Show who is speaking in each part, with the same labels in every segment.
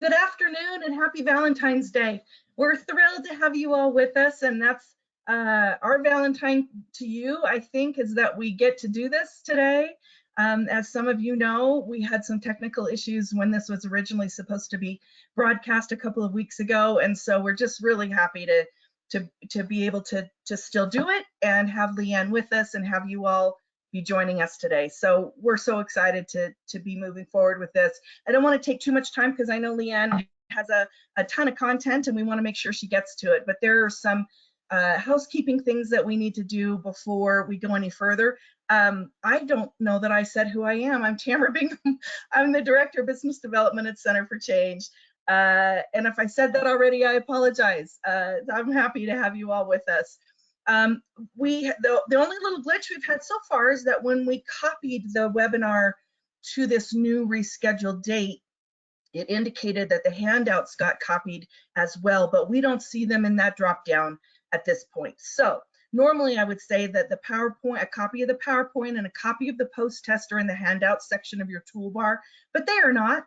Speaker 1: Good afternoon and happy Valentine's Day. We're thrilled to have you all with us, and that's our Valentine to you, I think, is that we get to do this today. As some of you know, we had some technical issues when this was originally supposed to be broadcast a couple of weeks ago, and so we're just really happy to be able to still do it and have LeAnne with us and have you all be joining us today. So we're so excited to be moving forward with this. I don't want to take too much time because I know LeAnne has a ton of content and we want to make sure she gets to it, but there are some housekeeping things that we need to do before we go any further. I don't know that I said who I am. I'm Tamara Bingham. I'm the Director of Business Development at Center for Change. And if I said that already, I apologize. I'm happy to have you all with us. The only little glitch we've had so far is that when we copied the webinar to this new rescheduled date, it indicated that the handouts got copied as well, but we don't see them in that drop down at this point. So normally I would say that the PowerPoint, a copy of the PowerPoint and a copy of the post test are in the handouts section of your toolbar, but they are not.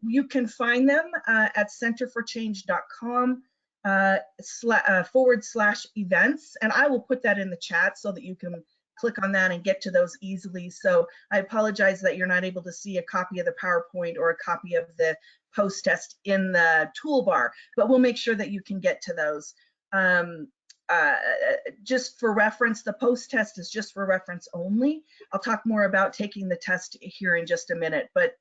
Speaker 1: You can find them at centerforchange.com /events, and I will put that in the chat so that you can click on that and get to those easily. So I apologize that you're not able to see a copy of the PowerPoint or a copy of the post test in the toolbar, but we'll make sure that you can get to those. Just for reference, the post test is just for reference only. I'll talk more about taking the test here in just a minute, but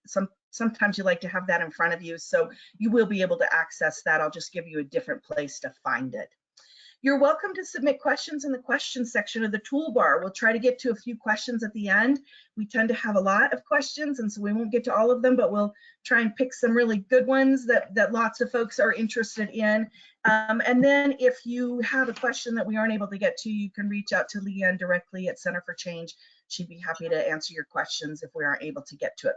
Speaker 1: sometimes you like to have that in front of you, so you will be able to access that. I'll just give you a different place to find it. You're welcome to submit questions in the questions section of the toolbar. We'll try to get to a few questions at the end. We tend to have a lot of questions, and so we won't get to all of them, but we'll try and pick some really good ones that lots of folks are interested in. And then if you have a question that we aren't able to get to, you can reach out to LeAnne directly at Center for Change. She'd be happy to answer your questions if we aren't able to get to it.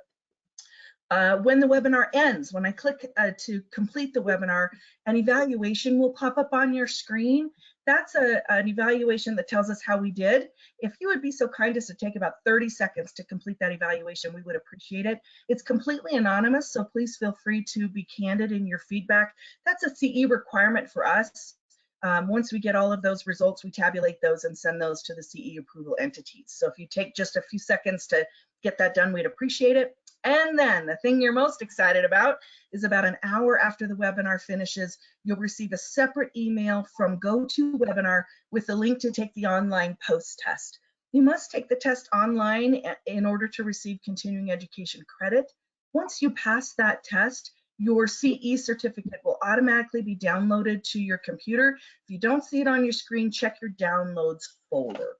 Speaker 1: When the webinar ends, when I click to complete the webinar, an evaluation will pop up on your screen. That's an evaluation that tells us how we did. If you would be so kind as to take about 30 seconds to complete that evaluation, we would appreciate it. It's completely anonymous, so please feel free to be candid in your feedback. That's a CE requirement for us. Once we get all of those results, we tabulate those and send those to the CE approval entities. So if you take just a few seconds to get that done, we'd appreciate it. And then the thing you're most excited about is about an hour after the webinar finishes, you'll receive a separate email from GoToWebinar with a link to take the online post test. You must take the test online in order to receive continuing education credit. Once you pass that test, your CE certificate will automatically be downloaded to your computer. If you don't see it on your screen, check your downloads folder.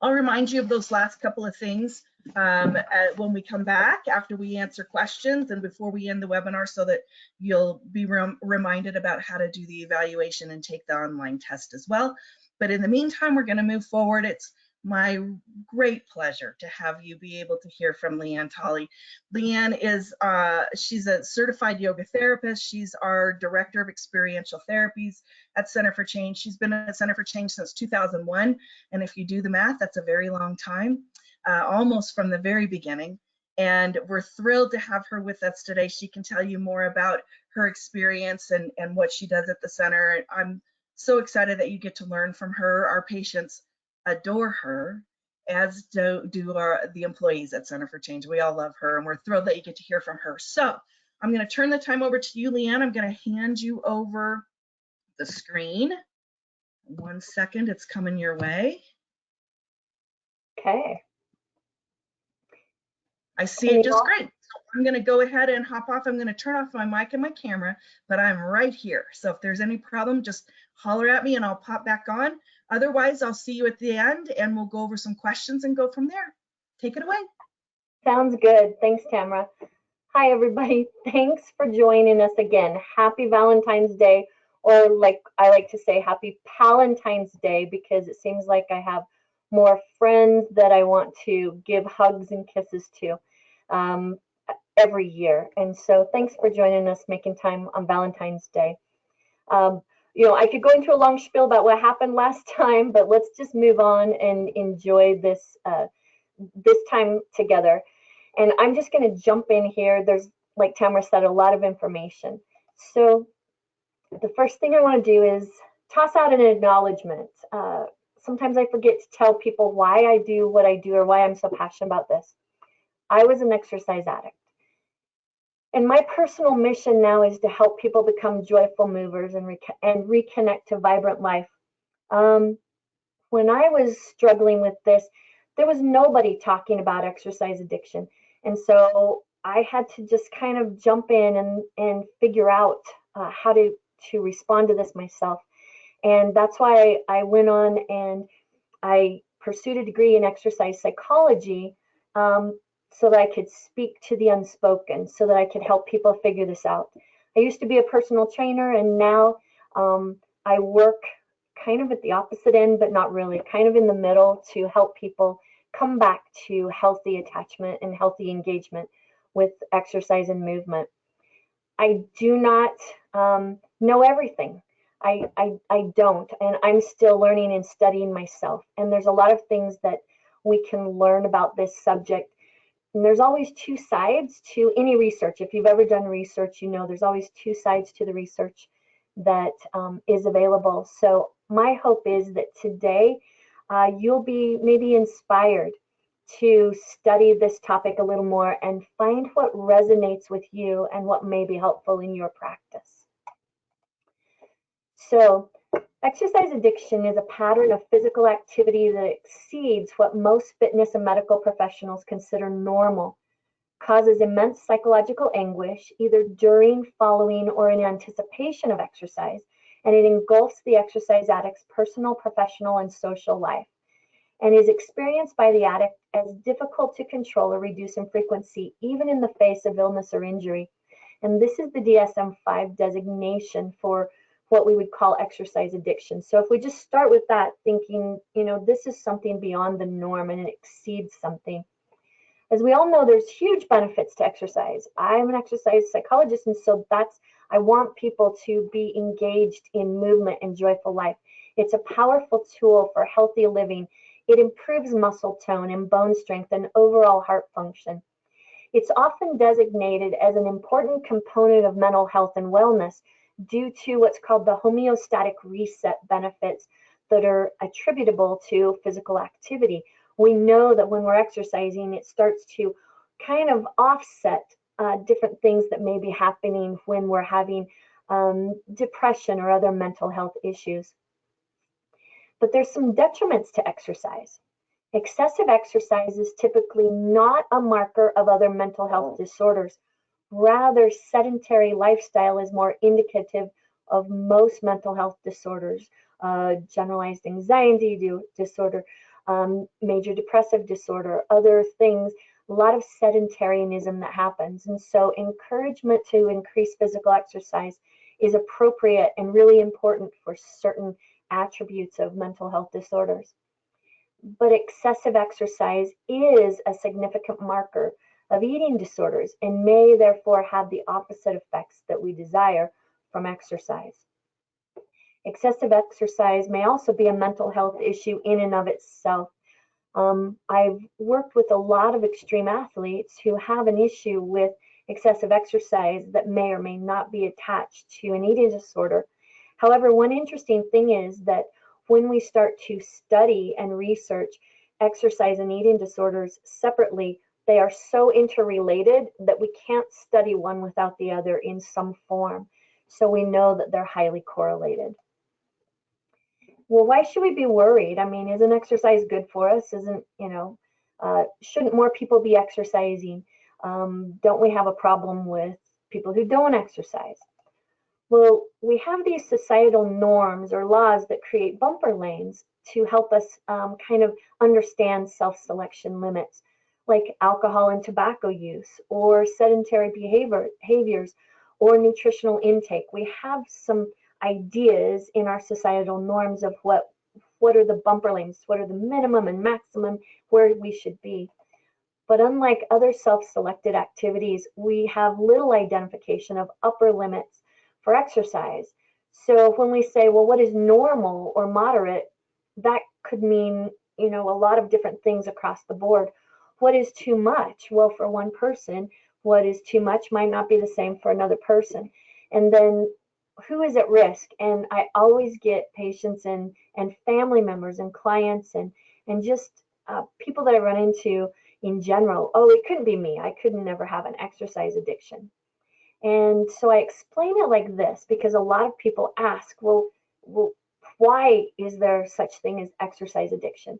Speaker 1: I'll remind you of those last couple of things when we come back after we answer questions and before we end the webinar, so that you'll be reminded about how to do the evaluation and take the online test as well. But in the meantime, we're going to move forward. It's my great pleasure to have you be able to hear from LeAnne Tolley. LeAnne is, she's a certified yoga therapist. She's our Director of Experiential Therapies at Center for Change. She's been at Center for Change since 2001. And if you do the math, that's a very long time, almost from the very beginning. And we're thrilled to have her with us today. She can tell you more about her experience and what she does at the center. I'm so excited that you get to learn from her. Our patients adore her, as do the employees at Center for Change. We all love her, and we're thrilled that you get to hear from her. So I'm going to turn the time over to you, LeAnne. I'm going to hand you over the screen. 1 second, it's coming your way.
Speaker 2: Okay.
Speaker 1: I see it just great. So I'm going to go ahead and hop off. I'm going to turn off my mic and my camera, but I'm right here. So if there's any problem, just holler at me and I'll pop back on. Otherwise, I'll see you at the end and we'll go over some questions and go from there. Take it away.
Speaker 2: Sounds good. Thanks, Tamara. Hi, everybody. Thanks for joining us again. Happy Valentine's Day, or like I like to say, happy Palentine's Day, because it seems like I have more friends that I want to give hugs and kisses to every year. And so thanks for joining us, making time on Valentine's Day. You know, I could go into a long spiel about what happened last time, but let's just move on and enjoy this this time together. And I'm just going to jump in here. There's like Tamara said, a lot of information. So the first thing I want to do is toss out an acknowledgement. Sometimes I forget to tell people why I do what I do or why I'm so passionate about this. I was an exercise addict. And my personal mission now is to help people become joyful movers and reconnect to vibrant life. When I was struggling with this, there was nobody talking about exercise addiction. And so I had to just kind of jump in and figure out how to respond to this myself. And that's why I went on and I pursued a degree in exercise psychology, so that I could speak to the unspoken, so that I could help people figure this out. I used to be a personal trainer, and now I work kind of at the opposite end, but not really, kind of in the middle, to help people come back to healthy attachment and healthy engagement with exercise and movement. I do not know everything. I don't, and I'm still learning and studying myself. And there's a lot of things that we can learn about this subject. And there's always two sides to any research. If you've ever done research, you know there's always two sides to the research that is available. So my hope is that today you'll be maybe inspired to study this topic a little more and find what resonates with you and what may be helpful in your practice. So, exercise addiction is a pattern of physical activity that exceeds what most fitness and medical professionals consider normal, causes immense psychological anguish either during, following, or in anticipation of exercise, and it engulfs the exercise addict's personal, professional, and social life, and is experienced by the addict as difficult to control or reduce in frequency, even in the face of illness or injury. And this is the DSM-5 designation for what we would call exercise addiction. So if we just start with that, thinking, this is something beyond the norm and it exceeds something. As we all know, there's huge benefits to exercise. I'm an exercise psychologist, and so I want people to be engaged in movement and joyful life. It's a powerful tool for healthy living. It improves muscle tone and bone strength and overall heart function. It's often designated as an important component of mental health and wellness due to what's called the homeostatic reset benefits that are attributable to physical activity. We know that when we're exercising, it starts to kind of offset different things that may be happening when we're having depression or other mental health issues. But there's some detriments to exercise. Excessive exercise is typically not a marker of other mental health disorders. Rather, sedentary lifestyle is more indicative of most mental health disorders, generalized anxiety disorder, major depressive disorder, other things, a lot of sedentarianism that happens. And so encouragement to increase physical exercise is appropriate and really important for certain attributes of mental health disorders. But excessive exercise is a significant marker of eating disorders and may therefore have the opposite effects that we desire from exercise. Excessive exercise may also be a mental health issue in and of itself. I've worked with a lot of extreme athletes who have an issue with excessive exercise that may or may not be attached to an eating disorder. However, one interesting thing is that when we start to study and research exercise and eating disorders separately, they are so interrelated that we can't study one without the other in some form. So we know that they're highly correlated. Well, why should we be worried? I mean, isn't exercise good for us? Shouldn't more people be exercising? Don't we have a problem with people who don't exercise? Well, we have these societal norms or laws that create bumper lanes to help us kind of understand self-selection limits, like alcohol and tobacco use, or sedentary behaviors, or nutritional intake. We have some ideas in our societal norms of what are the bumper lanes, what are the minimum and maximum, where we should be. But unlike other self-selected activities, we have little identification of upper limits for exercise. So when we say, well, what is normal or moderate, that could mean, a lot of different things across the board. What is too much? Well, for one person, what is too much might not be the same for another person. And then who is at risk? And I always get patients and family members and clients and just people that I run into in general. Oh, it couldn't be me. I couldn't never have an exercise addiction. And so I explain it like this because a lot of people ask, well, why is there such thing as exercise addiction?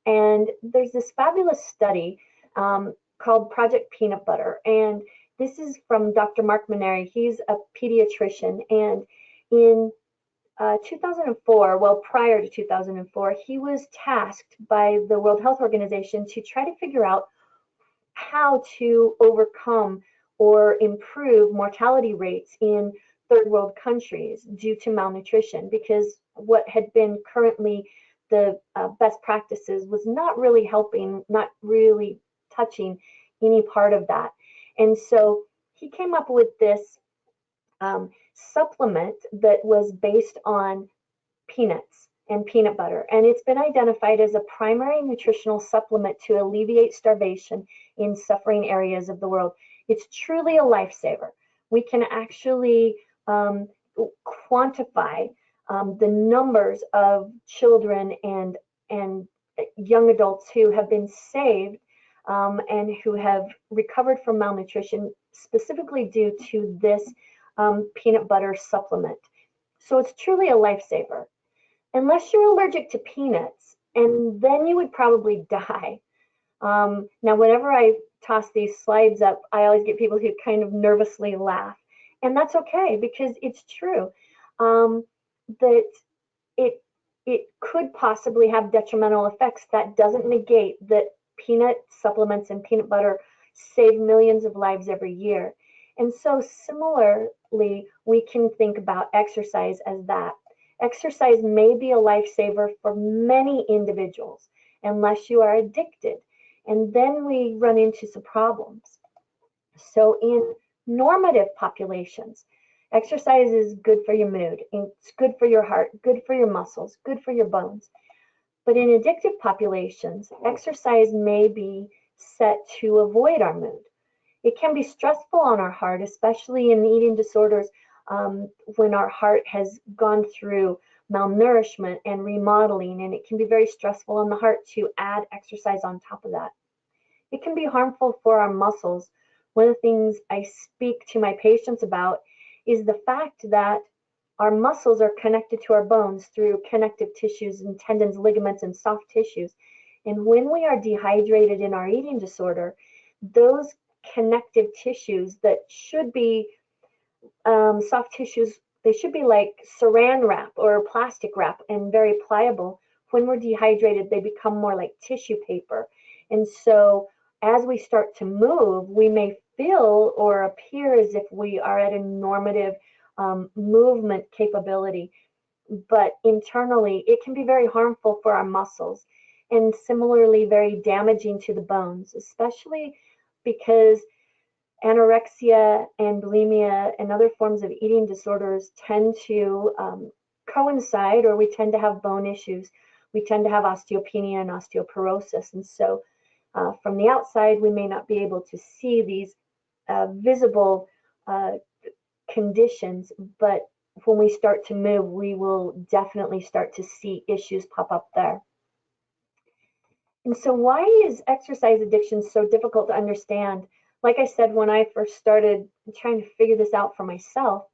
Speaker 2: And there's this fabulous study called Project Peanut Butter. And this is from Dr. Mark Maneri. He's a pediatrician. And in 2004, well, prior to 2004, he was tasked by the World Health Organization to try to figure out how to overcome or improve mortality rates in third world countries due to malnutrition, because what had been currently the best practices was not really helping, not really touching any part of that. And so he came up with this supplement that was based on peanuts and peanut butter. And it's been identified as a primary nutritional supplement to alleviate starvation in suffering areas of the world. It's truly a lifesaver. We can actually quantify the numbers of children and young adults who have been saved and who have recovered from malnutrition specifically due to this peanut butter supplement. So it's truly a lifesaver. Unless you're allergic to peanuts, and then you would probably die. Now, whenever I toss these slides up, I always get people who kind of nervously laugh. And that's okay, because it's true that it could possibly have detrimental effects. That doesn't negate that peanut supplements and peanut butter save millions of lives every year. And so similarly, we can think about exercise as that. Exercise may be a lifesaver for many individuals unless you are addicted. And then we run into some problems. So in normative populations, exercise is good for your mood, it's good for your heart, good for your muscles, good for your bones. But in addictive populations, exercise may be set to avoid our mood. It can be stressful on our heart, especially in eating disorders when our heart has gone through malnourishment and remodeling, and it can be very stressful on the heart to add exercise on top of that. It can be harmful for our muscles. One of the things I speak to my patients about is the fact that our muscles are connected to our bones through connective tissues and tendons, ligaments, and soft tissues. And when we are dehydrated in our eating disorder, those connective tissues that should be soft tissues, they should be like saran wrap or plastic wrap and very pliable. When we're dehydrated, they become more like tissue paper. And so as we start to move, we may feel or appear as if we are at a normative movement capability, but internally it can be very harmful for our muscles and similarly very damaging to the bones, especially because anorexia and bulimia and other forms of eating disorders tend to coincide, or we tend to have bone issues. We tend to have osteopenia and osteoporosis. And so from the outside, we may not be able to see these visible conditions, but when we start to move, we will definitely start to see issues pop up there. And so why is exercise addiction so difficult to understand? Like I said, when I first started trying to figure this out for myself,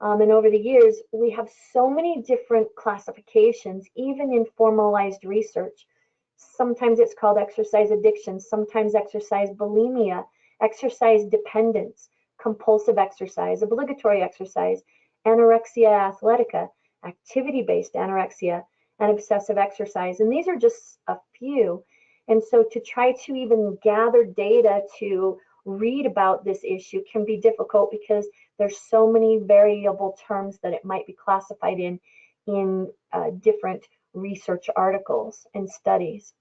Speaker 2: and over the years, we have so many different classifications, even in formalized research. Sometimes it's called exercise addiction, sometimes exercise bulimia, exercise dependence, compulsive exercise, obligatory exercise, anorexia athletica, activity-based anorexia, and obsessive exercise. And these are just a few. And so to try to even gather data to read about this issue can be difficult because there's so many variable terms that it might be classified in different research articles and studies.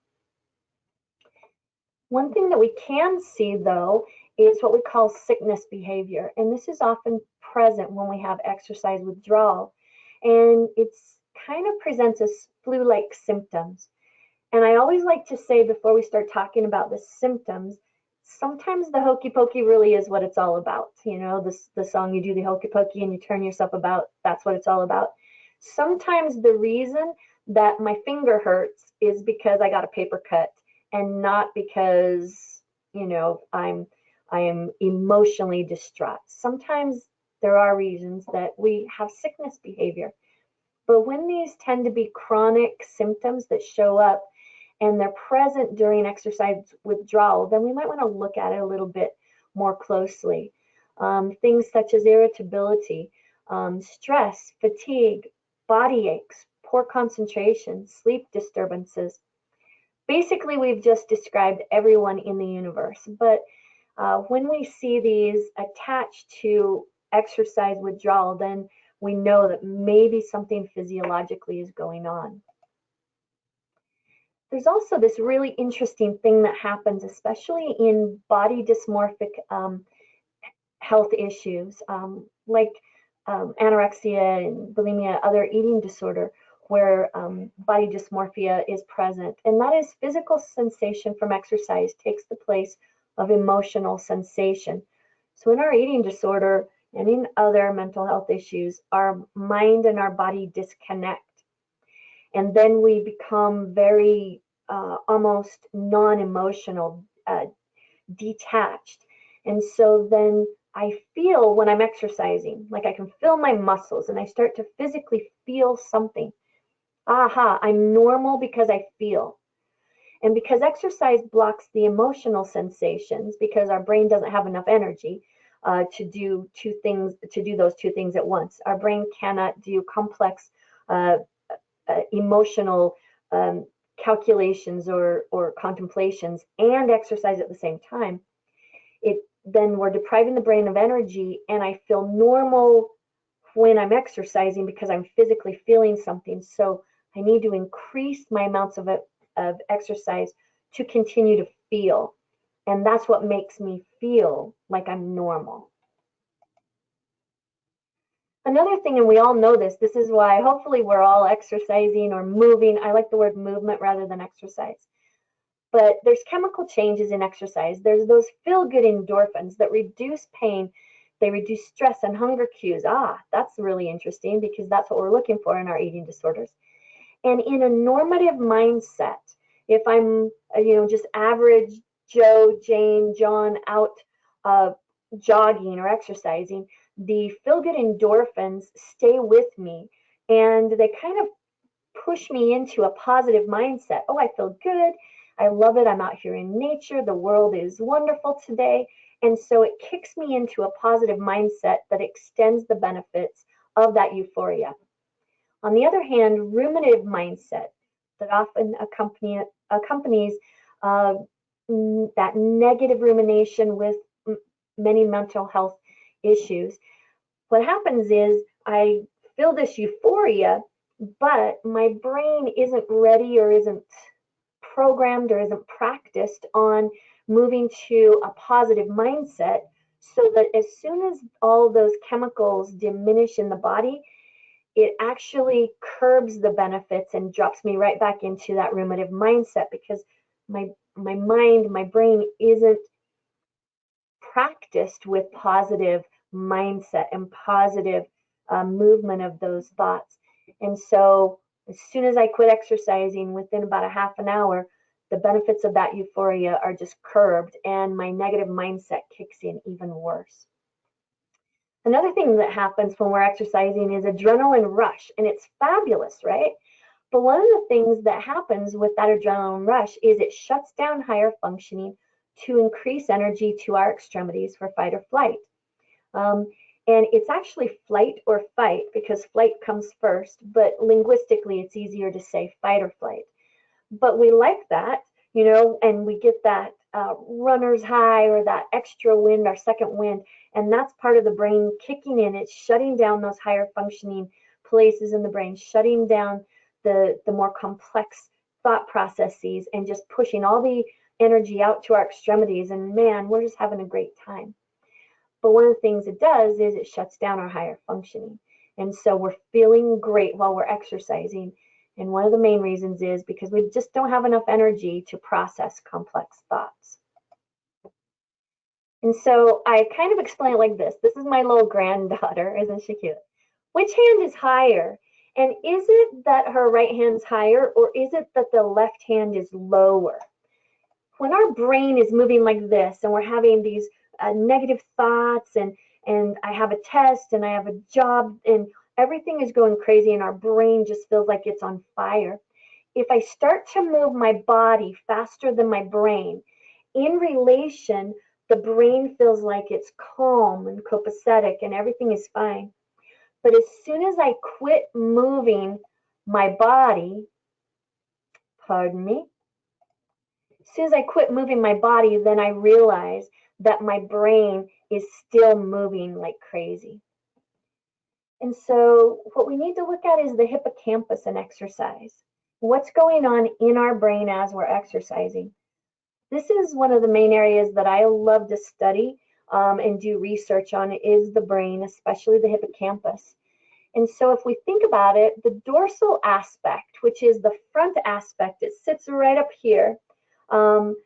Speaker 2: One thing that we can see, though, is what we call sickness behavior. And this is often present when we have exercise withdrawal. And it's kind of presents as flu-like symptoms. And I always like to say before we start talking about the symptoms Sometimes the hokey pokey really is what it's all about. You know, the song, you do the hokey pokey and you turn yourself about, that's what it's all about. Sometimes the reason that my finger hurts is because I got a paper cut and not because, you know, I am emotionally distraught. Sometimes there are reasons that we have sickness behavior. But when these tend to be chronic symptoms that show up and they're present during exercise withdrawal, then we might want to look at it a little bit more closely. Things such as irritability, stress, fatigue, body aches, poor concentration, sleep disturbances. Basically, we've just described everyone in the universe, but when we see these attached to exercise withdrawal, then we know that maybe something physiologically is going on. There's also this really interesting thing that happens, especially in body dysmorphic health issues, like anorexia and bulimia, other eating disorder, where body dysmorphia is present. And that is physical sensation from exercise takes the place of emotional sensation. So in our eating disorder and in other mental health issues, our mind and our body disconnect. And then we become very almost non-emotional, detached. And so then I feel when I'm exercising, like I can feel my muscles and I start to physically feel something. Aha, I'm normal because I feel. And because exercise blocks the emotional sensations, because our brain doesn't have enough energy to do those two things at once. Our brain cannot do complex emotional calculations or contemplations and exercise at the same time. Then we're depriving the brain of energy, and I feel normal when I'm exercising because I'm physically feeling something. So I need to increase my amounts of exercise to continue to feel. And that's what makes me feel like I'm normal. Another thing, and we all know this is why hopefully we're all exercising or moving. I like the word movement rather than exercise. But there's chemical changes in exercise. There's those feel-good endorphins that reduce pain. They reduce stress and hunger cues. That's really interesting because that's what we're looking for in our eating disorders. And in a normative mindset, if I'm, just average Joe, Jane, John out jogging or exercising, the feel-good endorphins stay with me and they kind of push me into a positive mindset. Oh, I feel good. I love it. I'm out here in nature. The world is wonderful today. And so it kicks me into a positive mindset that extends the benefits of that euphoria. On the other hand, ruminative mindset that often accompanies that negative rumination with many mental health issues. What happens is I feel this euphoria, but my brain isn't ready or isn't programmed or isn't practiced on moving to a positive mindset, so that as soon as all those chemicals diminish in the body, it actually curbs the benefits and drops me right back into that ruminative mindset because my mind, my brain isn't practiced with positive mindset and positive movement of those thoughts. And so as soon as I quit exercising, within about a half an hour, the benefits of that euphoria are just curbed and my negative mindset kicks in even worse. Another thing that happens when we're exercising is adrenaline rush, and it's fabulous, right? But one of the things that happens with that adrenaline rush is it shuts down higher functioning to increase energy to our extremities for fight or flight. And it's actually flight or fight because flight comes first, but linguistically it's easier to say fight or flight. But we like that, and we get that runner's high or that extra wind, our second wind, and that's part of the brain kicking in. It's shutting down those higher functioning places in the brain, shutting down the more complex thought processes and just pushing all the energy out to our extremities. And man, we're just having a great time. But one of the things it does is it shuts down our higher functioning. And so we're feeling great while we're exercising. And one of the main reasons is because we just don't have enough energy to process complex thoughts. And so I kind of explain it like this. This is my little granddaughter, isn't she cute? Which hand is higher? And is it that her right hand's higher, or is it that the left hand is lower? When our brain is moving like this and we're having these negative thoughts, and I have a test and I have a job and everything is going crazy and our brain just feels like it's on fire. If I start to move my body faster than my brain, in relation, the brain feels like it's calm and copacetic and everything is fine. But as soon as I quit moving my body, pardon me, as soon as I quit moving my body, then I realize that my brain is still moving like crazy. And so what we need to look at is the hippocampus in exercise. What's going on in our brain as we're exercising? This is one of the main areas that I love to study and do research on is the brain, especially the hippocampus. And so if we think about it, the dorsal aspect, which is the front aspect, it sits right up here, kind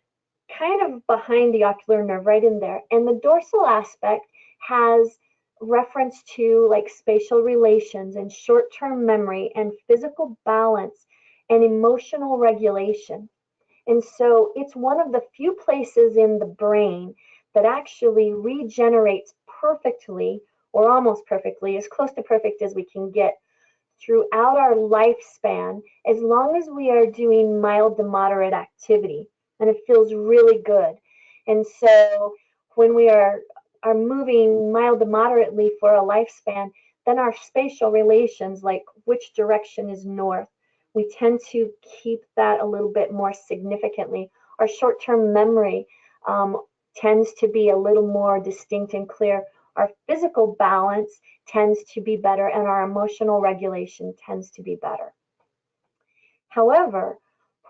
Speaker 2: of behind the ocular nerve, right in there. And the dorsal aspect has reference to like spatial relations and short-term memory and physical balance and emotional regulation. And so it's one of the few places in the brain that actually regenerates perfectly, or almost perfectly, as close to perfect as we can get throughout our lifespan, as long as we are doing mild to moderate activity. And it feels really good. And so when we are moving mild to moderately for a lifespan, then our spatial relations, like which direction is north, we tend to keep that a little bit more significantly. Our short-term memory tends to be a little more distinct and clear. Our physical balance tends to be better, and our emotional regulation tends to be better. However,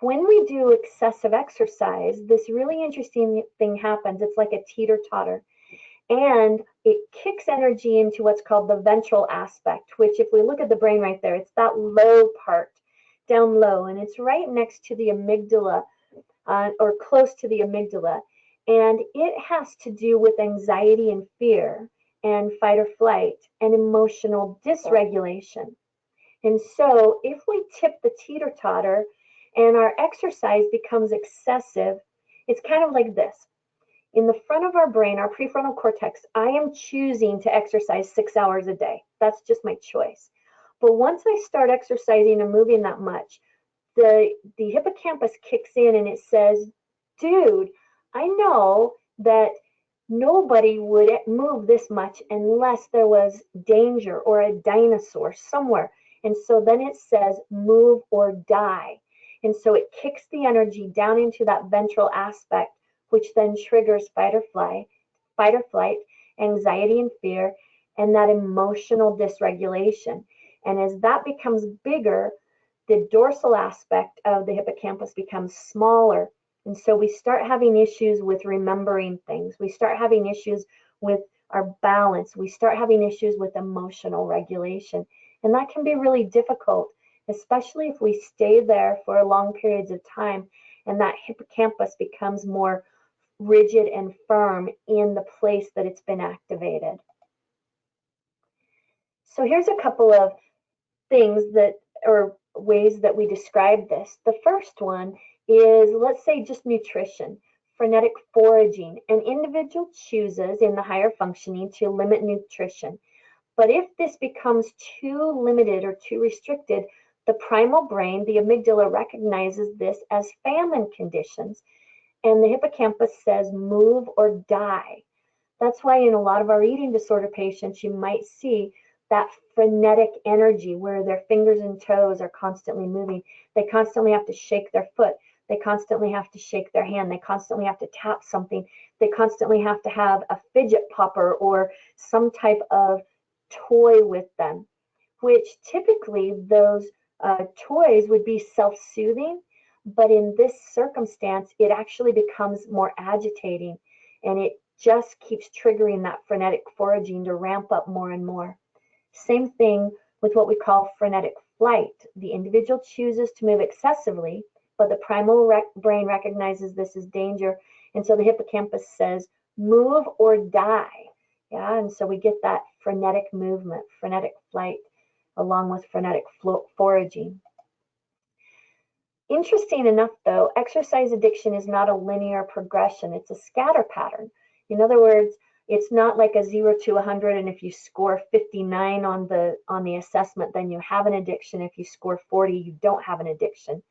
Speaker 2: when we do excessive exercise, this really interesting thing happens. It's like a teeter-totter. And it kicks energy into what's called the ventral aspect, which if we look at the brain right there, it's that low part, down low, and it's right next to the amygdala, or close to the amygdala. And it has to do with anxiety and fear and fight or flight and emotional dysregulation. And so if we tip the teeter-totter and our exercise becomes excessive, it's kind of like this. In the front of our brain, our prefrontal cortex, I am choosing to exercise 6 hours a day. That's just my choice. But once I start exercising and moving that much, the hippocampus kicks in and it says, dude, I know that nobody would move this much unless there was danger or a dinosaur somewhere. And so then it says, move or die. And so it kicks the energy down into that ventral aspect, which then triggers fight or flight, anxiety and fear, and that emotional dysregulation. And as that becomes bigger, the dorsal aspect of the hippocampus becomes smaller. And so we start having issues with remembering things. We start having issues with our balance. We start having issues with emotional regulation. And that can be really difficult, especially if we stay there for long periods of time and that hippocampus becomes more rigid and firm in the place that it's been activated. So here's a couple of things that, or ways that we describe this. The first one is, let's say, just nutrition, frenetic foraging. An individual chooses in the higher functioning to limit nutrition. But if this becomes too limited or too restricted, the primal brain, the amygdala, recognizes this as famine conditions. And the hippocampus says, move or die. That's why in a lot of our eating disorder patients, you might see that frenetic energy where their fingers and toes are constantly moving. They constantly have to shake their foot. They constantly have to shake their hand. They constantly have to tap something. They constantly have to have a fidget popper or some type of toy with them, which typically those toys would be self-soothing. But in this circumstance, it actually becomes more agitating, and it just keeps triggering that frenetic foraging to ramp up more and more. Same thing with what we call frenetic flight. The individual chooses to move excessively, but the primal brain recognizes this as danger, and so the hippocampus says, move or die. Yeah, and so we get that frenetic movement, frenetic flight, along with frenetic foraging. Interesting enough, though, exercise addiction is not a linear progression. It's a scatter pattern. In other words, it's not like a 0 to 100, and if you score 59 on the assessment, then you have an addiction. If you score 40, you don't have an addiction.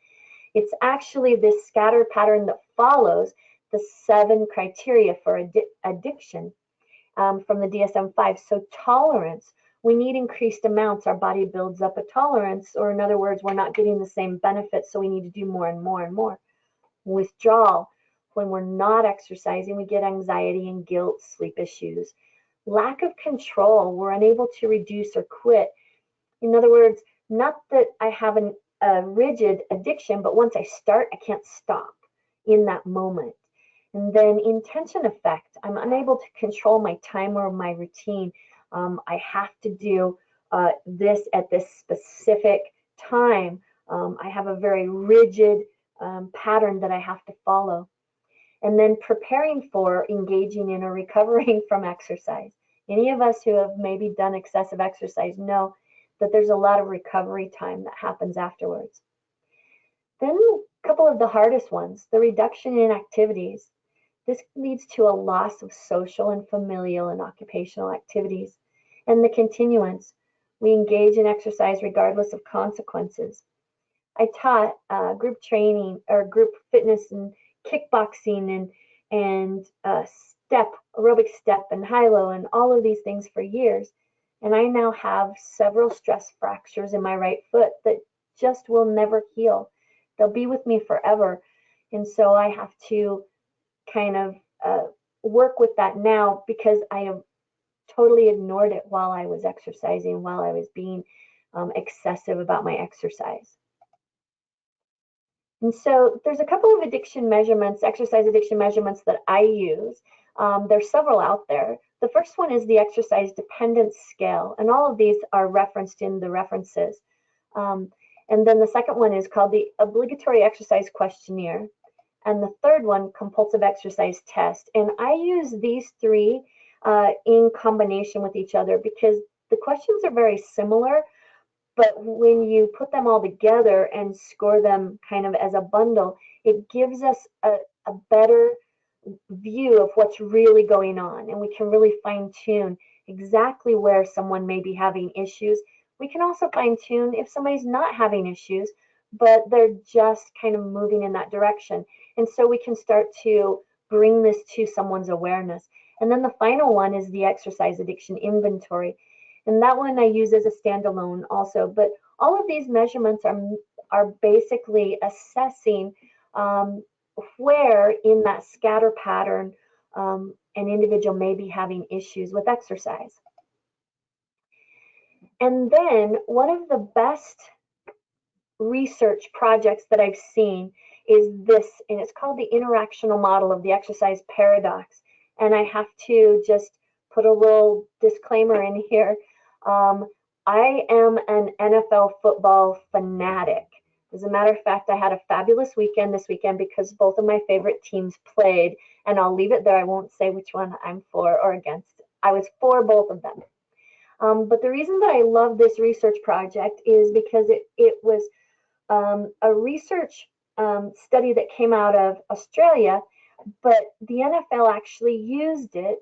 Speaker 2: It's actually this scatter pattern that follows the 7 criteria for addiction from the DSM-5. So tolerance, we need increased amounts. Our body builds up a tolerance, or in other words, we're not getting the same benefits, so we need to do more and more and more. Withdrawal, when we're not exercising, we get anxiety and guilt, sleep issues. Lack of control, we're unable to reduce or quit. In other words, not that I have a rigid addiction, but once I start, I can't stop in that moment. And then intention effect, I'm unable to control my time or my routine. I have to do this at this specific time. I have a very rigid pattern that I have to follow. And then preparing for, engaging in, or recovering from exercise. Any of us who have maybe done excessive exercise know that there's a lot of recovery time that happens afterwards. Then a couple of the hardest ones, the reduction in activities. This leads to a loss of social and familial and occupational activities. And the continuance, we engage in exercise regardless of consequences. I taught group training or group fitness and kickboxing and aerobic step and high-low and all of these things for years. And I now have several stress fractures in my right foot that just will never heal. They'll be with me forever. And so I have to kind of work with that now, because I have totally ignored it while I was exercising, while I was being excessive about my exercise. And so there's a couple of addiction measurements, exercise addiction measurements that I use. There's several out there. The first one is the exercise dependence scale, and all of these are referenced in the references. And then the second one is called the obligatory exercise questionnaire. And the third one, compulsive exercise test. And I use these 3 in combination with each other because the questions are very similar, but when you put them all together and score them kind of as a bundle, it gives us a better view of what's really going on, and we can really fine tune exactly where someone may be having issues. We can also fine tune if somebody's not having issues, but they're just kind of moving in that direction. And so we can start to bring this to someone's awareness. And then the final one is the exercise addiction inventory. And that one I use as a standalone also. But all of these measurements are basically assessing where in that scatter pattern an individual may be having issues with exercise. And then one of the best research projects that I've seen is this, and it's called the interactional model of the exercise paradox. And I have to just put a little disclaimer in here. I am an NFL football fanatic. As a matter of fact, I had a fabulous weekend this weekend because both of my favorite teams played, and I'll leave it there. I won't say which one I'm for or against. I was for both of them. But the reason that I love this research project is because it was a research study that came out of Australia, but the NFL actually used it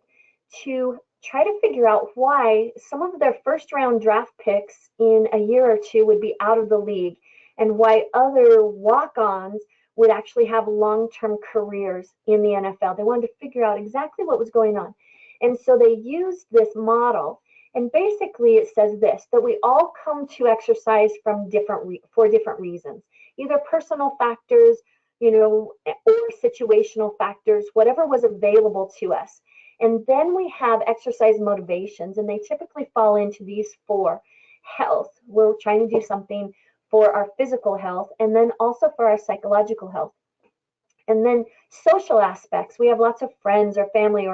Speaker 2: to try to figure out why some of their first round draft picks in a year or two would be out of the league, and why other walk-ons would actually have long-term careers in the NFL. They wanted to figure out exactly what was going on. And so they used this model. And basically it says this, that we all come to exercise for different reasons, either personal factors, or situational factors, whatever was available to us. And then we have exercise motivations, and they typically fall into these 4. Health, we're trying to do something for our physical health, and then also for our psychological health. And then social aspects, we have lots of friends or family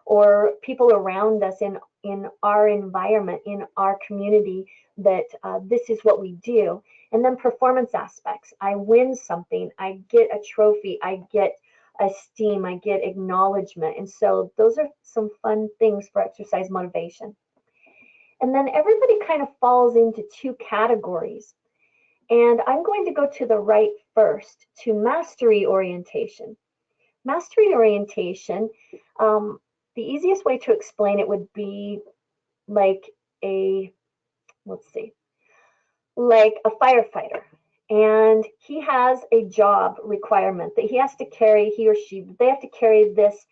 Speaker 2: or people around us in our environment, in our community, that this is what we do. And then performance aspects, I win something, I get a trophy, I get esteem, I get acknowledgement. And so those are some fun things for exercise motivation. And then everybody kind of falls into two categories. And I'm going to go to the right first, to mastery orientation. Mastery orientation, the easiest way to explain it would be like like a firefighter. And he has a job requirement that he has to carry, he or she, they have to carry this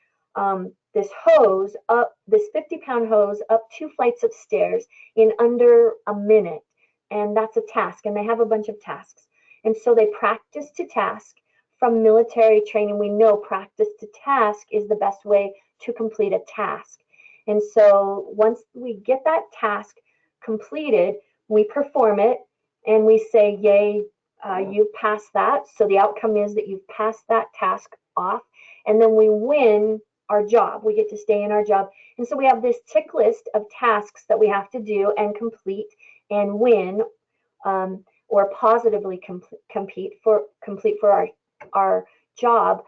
Speaker 2: this hose up, this 50-pound hose up 2 flights of stairs in under a minute. And that's a task, and they have a bunch of tasks. And so they practice to task. From military training, we know practice to task is the best way to complete a task. And so once we get that task completed, we perform it and we say, yay, you passed that. So the outcome is that you've passed that task off, and then we win our job. We get to stay in our job. And so we have this tick list of tasks that we have to do and complete and win, or positively complete for our job.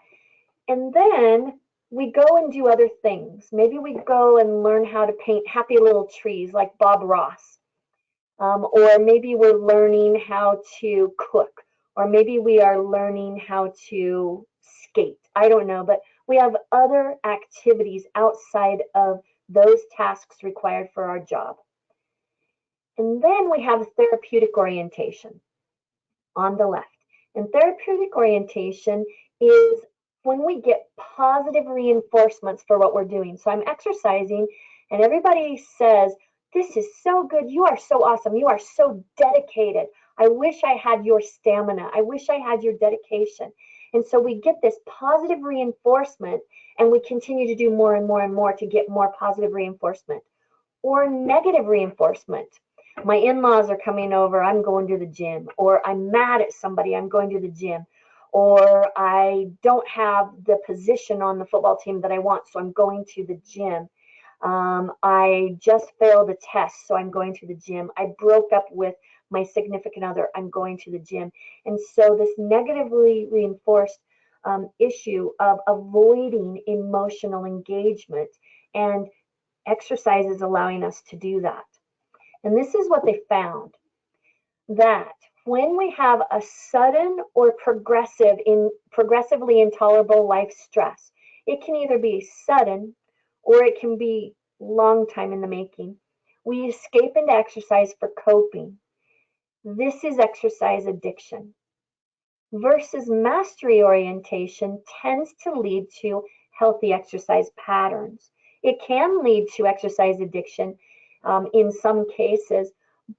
Speaker 2: And then we go and do other things. Maybe we go and learn how to paint happy little trees like Bob Ross. Or maybe we're learning how to cook, or maybe we are learning how to skate. I don't know, but we have other activities outside of those tasks required for our job. And then we have therapeutic orientation on the left. And therapeutic orientation is when we get positive reinforcements for what we're doing. So I'm exercising and everybody says, this is so good. You are so awesome. You are so dedicated. I wish I had your stamina. I wish I had your dedication. And so we get this positive reinforcement and we continue to do more and more and more to get more positive reinforcement. Or negative reinforcement. My in-laws are coming over, I'm going to the gym. Or I'm mad at somebody, I'm going to the gym. Or I don't have the position on the football team that I want, so I'm going to the gym. I just failed a test, so I'm going to the gym. I broke up with my significant other, I'm going to the gym. And so this negatively reinforced issue of avoiding emotional engagement, and exercise is allowing us to do that. And this is what they found, that when we have a sudden or progressively intolerable life stress, it can either be sudden or it can be long time in the making. We escape into exercise for coping. This is exercise addiction. Versus mastery orientation tends to lead to healthy exercise patterns. It can lead to exercise addiction in some cases,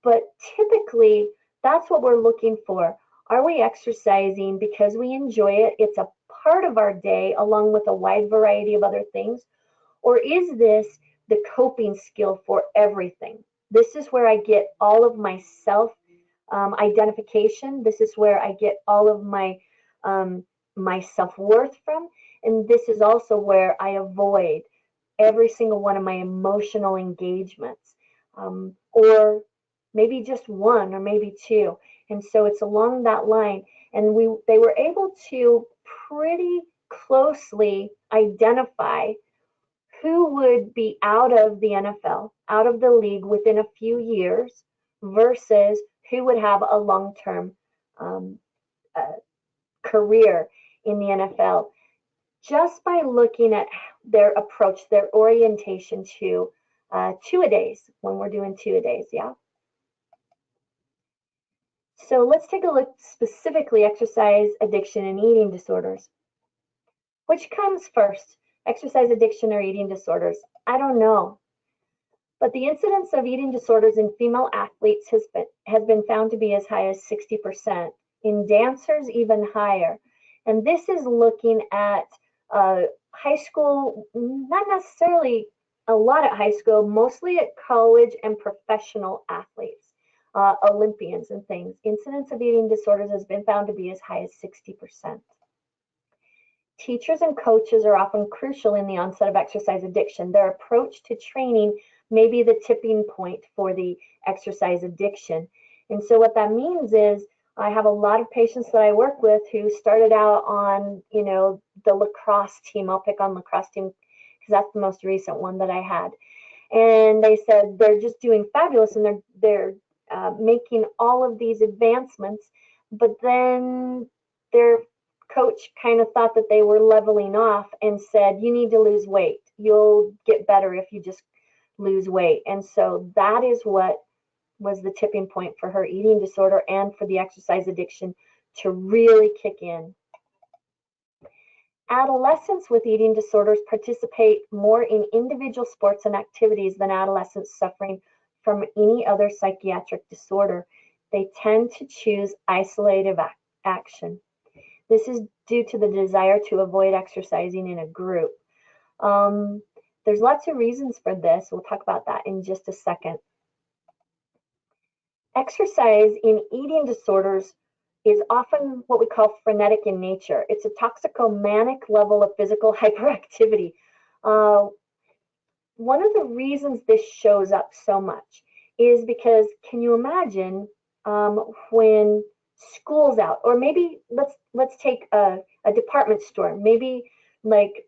Speaker 2: but typically that's what we're looking for. Are we exercising because we enjoy it? It's a part of our day along with a wide variety of other things. Or is this the coping skill for everything? This is where I get all of my self identification. This is where I get all of my my self-worth from. And this is also where I avoid every single one of my emotional engagements, or maybe just one or maybe two. And so it's along that line. And they were able to pretty closely identify who would be out of the NFL, out of the league within a few years, versus who would have a long-term career in the NFL, just by looking at their approach, their orientation to two-a-days, when we're doing two-a-days, yeah? So let's take a look specifically exercise addiction and eating disorders. Which comes first, exercise addiction or eating disorders? I don't know. But the incidence of eating disorders in female athletes has been found to be as high as 60%. In dancers, even higher. And this is looking at high school, not necessarily a lot at high school, mostly at college and professional athletes, Olympians and things. Incidence of eating disorders has been found to be as high as 60%. Teachers and coaches are often crucial in the onset of exercise addiction. Their approach to training may be the tipping point for the exercise addiction. And so what that means is I have a lot of patients that I work with who started out on, the lacrosse team. I'll pick on lacrosse team because that's the most recent one that I had. And they said they're just doing fabulous, and they're making all of these advancements, but then their coach kind of thought that they were leveling off and said, you need to lose weight. You'll get better if you just lose weight. And so that is what was the tipping point for her eating disorder and for the exercise addiction to really kick in. Adolescents with eating disorders participate more in individual sports and activities than adolescents suffering from any other psychiatric disorder. They tend to choose isolative action. This is due to the desire to avoid exercising in a group. There's lots of reasons for this. We'll talk about that in just a second. Exercise in eating disorders is often what we call frenetic in nature. It's a toxicomanic level of physical hyperactivity. One of the reasons this shows up so much is because, can you imagine when school's out, or maybe let's take a department store, maybe like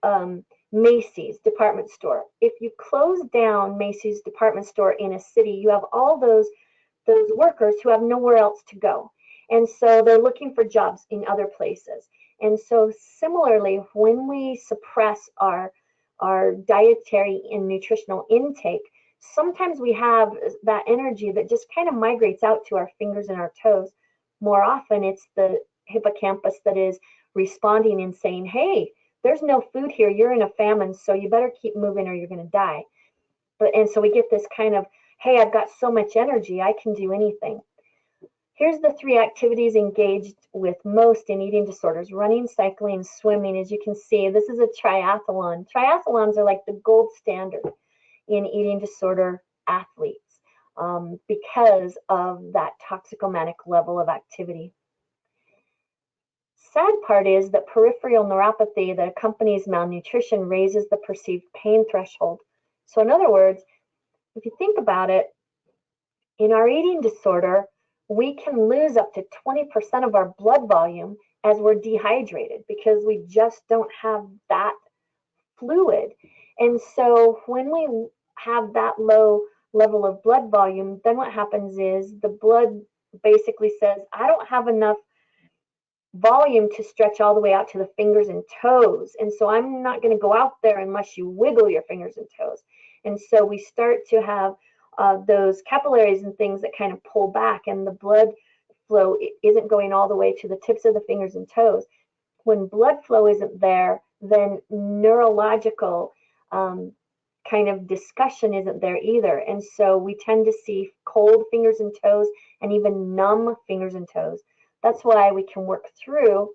Speaker 2: Macy's department store. If you close down Macy's department store in a city, you have all those workers who have nowhere else to go. And so they're looking for jobs in other places. And so similarly, when we suppress our dietary and nutritional intake, sometimes we have that energy that just kind of migrates out to our fingers and our toes. More often, it's the hippocampus that is responding and saying, hey, there's no food here. You're in a famine, so you better keep moving or you're going to die. And so we get this kind of, hey, I've got so much energy, I can do anything. Here's the 3 activities engaged with most in eating disorders: running, cycling, swimming. As you can see, this is a triathlon. Triathlons are like the gold standard in eating disorder athletes because of that toxicomanic level of activity. Sad part is that peripheral neuropathy that accompanies malnutrition raises the perceived pain threshold. So in other words, if you think about it, in our eating disorder, we can lose up to 20% of our blood volume as we're dehydrated because we just don't have that fluid. And so when we have that low level of blood volume, then what happens is the blood basically says, I don't have enough volume to stretch all the way out to the fingers and toes. And so I'm not going to go out there unless you wiggle your fingers and toes. And so we start to have those capillaries and things that kind of pull back, and the blood flow isn't going all the way to the tips of the fingers and toes. When blood flow isn't there, then neurological kind of discussion isn't there either. And so we tend to see cold fingers and toes and even numb fingers and toes. That's why we can work through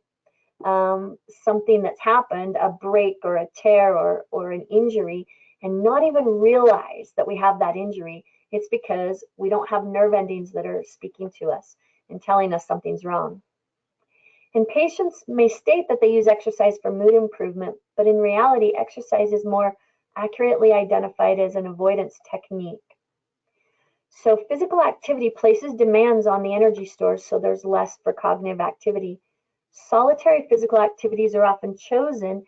Speaker 2: something that's happened, a break or a tear or an injury, and not even realize that we have that injury. It's because we don't have nerve endings that are speaking to us and telling us something's wrong. And patients may state that they use exercise for mood improvement, but in reality, exercise is more accurately identified as an avoidance technique. So physical activity places demands on the energy stores, so there's less for cognitive activity. Solitary physical activities are often chosen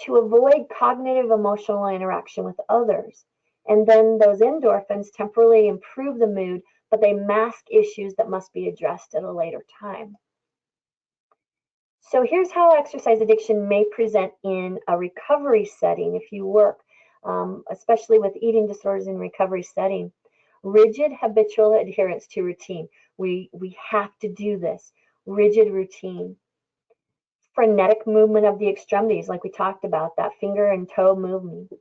Speaker 2: to avoid cognitive emotional interaction with others. And then those endorphins temporarily improve the mood, but they mask issues that must be addressed at a later time. So here's how exercise addiction may present in a recovery setting if you work, especially with eating disorders in recovery setting. Rigid habitual adherence to routine. We have to do this. Rigid routine. Frenetic movement of the extremities, like we talked about, that finger and toe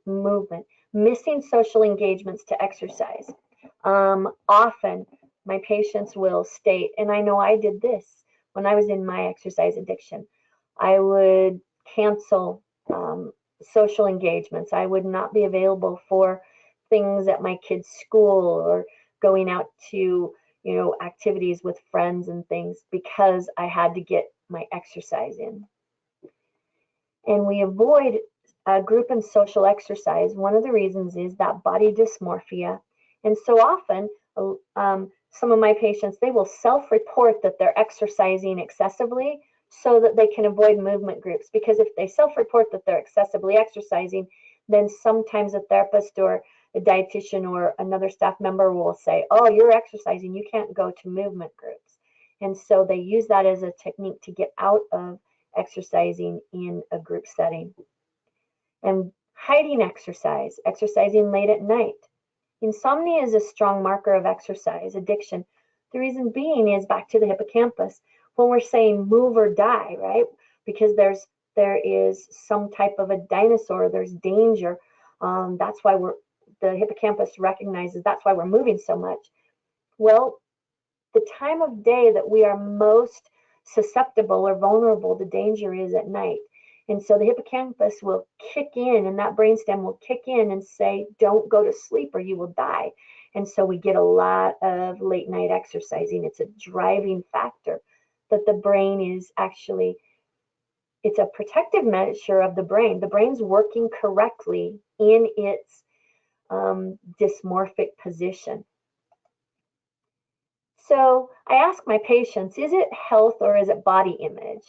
Speaker 2: movement. Missing social engagements to exercise. Often my patients will state, and I know I did this when I was in my exercise addiction, I would cancel social engagements. I would not be available for things at my kids' school or going out to, activities with friends and things because I had to get my exercise in. And we avoid group and social exercise. One of the reasons is that body dysmorphia. And so often some of my patients, they will self-report that they're exercising excessively so that they can avoid movement groups. Because if they self-report that they're excessively exercising, then sometimes a therapist or a dietitian or another staff member will say, oh, you're exercising, you can't go to movement groups. And so they use that as a technique to get out of exercising in a group setting. And hiding exercise, exercising late at night. Insomnia is a strong marker of exercise addiction. The reason being is back to the hippocampus. When we're saying move or die, right? Because there is some type of a dinosaur, there's danger. That's why the hippocampus recognizes that's why we're moving so much. Well, the time of day that we are most susceptible or vulnerable to danger is at night. And so the hippocampus will kick in, and that brainstem will kick in and say, don't go to sleep or you will die. And so we get a lot of late night exercising. It's a driving factor that the brain is actually, it's a protective measure of the brain. The brain's working correctly in its dysmorphic position. So I ask my patients, is it health or is it body image?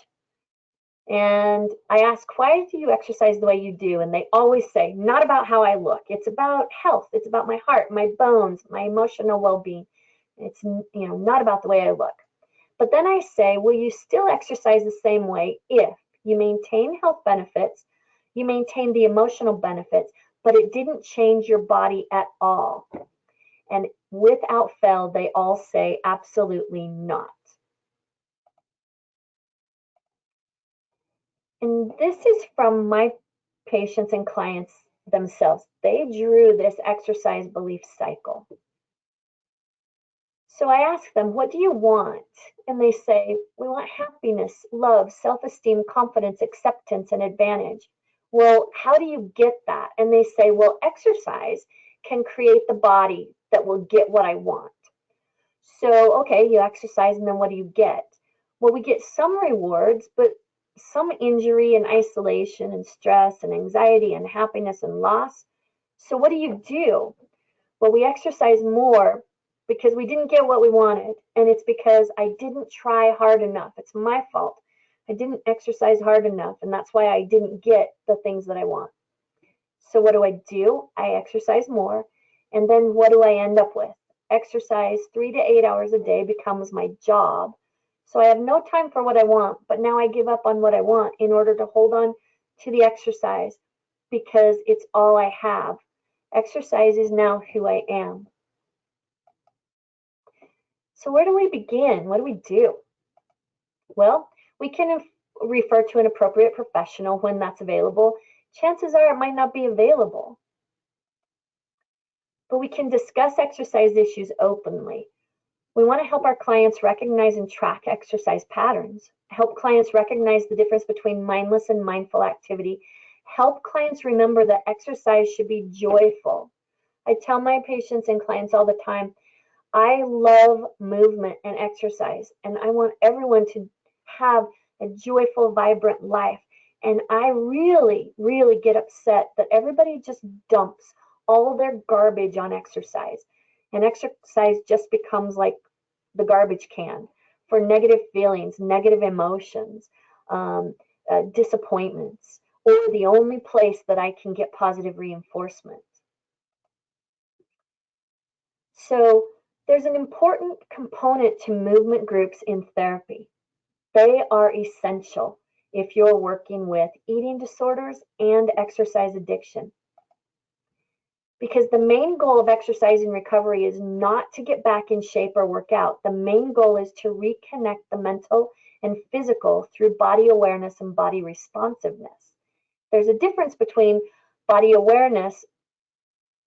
Speaker 2: And I ask, why do you exercise the way you do? And they always say, not about how I look. It's about health. It's about my heart, my bones, my emotional well-being. It's, not about the way I look. But then I say, will you still exercise the same way if you maintain health benefits, you maintain the emotional benefits, but it didn't change your body at all? And without fail, they all say absolutely not. And this is from my patients and clients themselves. They drew this exercise belief cycle. So I ask them, what do you want? And they say, we want happiness, love, self-esteem, confidence, acceptance, and advantage. Well, how do you get that? And they say, well, exercise can create the body that will get what I want. So, okay, you exercise, and then what do you get? Well, we get some rewards, but some injury and isolation and stress and anxiety and happiness and loss. So what do? Well, we exercise more because we didn't get what we wanted. And it's because I didn't try hard enough. It's my fault. I didn't exercise hard enough. And that's why I didn't get the things that I want. So what do? I exercise more. And then what do I end up with? Exercise 3 to 8 hours a day becomes my job. So I have no time for what I want, but now I give up on what I want in order to hold on to the exercise because it's all I have. Exercise is now who I am. So where do we begin? What do we do? Well, we can refer to an appropriate professional when that's available. Chances are it might not be available. But we can discuss exercise issues openly. We want to help our clients recognize and track exercise patterns, help clients recognize the difference between mindless and mindful activity, help clients remember that exercise should be joyful. I tell my patients and clients all the time, I love movement and exercise, and I want everyone to have a joyful, vibrant life. And I really, really get upset that everybody just dumps all of their garbage on exercise. And exercise just becomes like the garbage can for negative feelings, negative emotions, disappointments, or the only place that I can get positive reinforcement. So there's an important component to movement groups in therapy. They are essential if you're working with eating disorders and exercise addiction. Because the main goal of exercise in recovery is not to get back in shape or work out. The main goal is to reconnect the mental and physical through body awareness and body responsiveness. There's a difference between body awareness,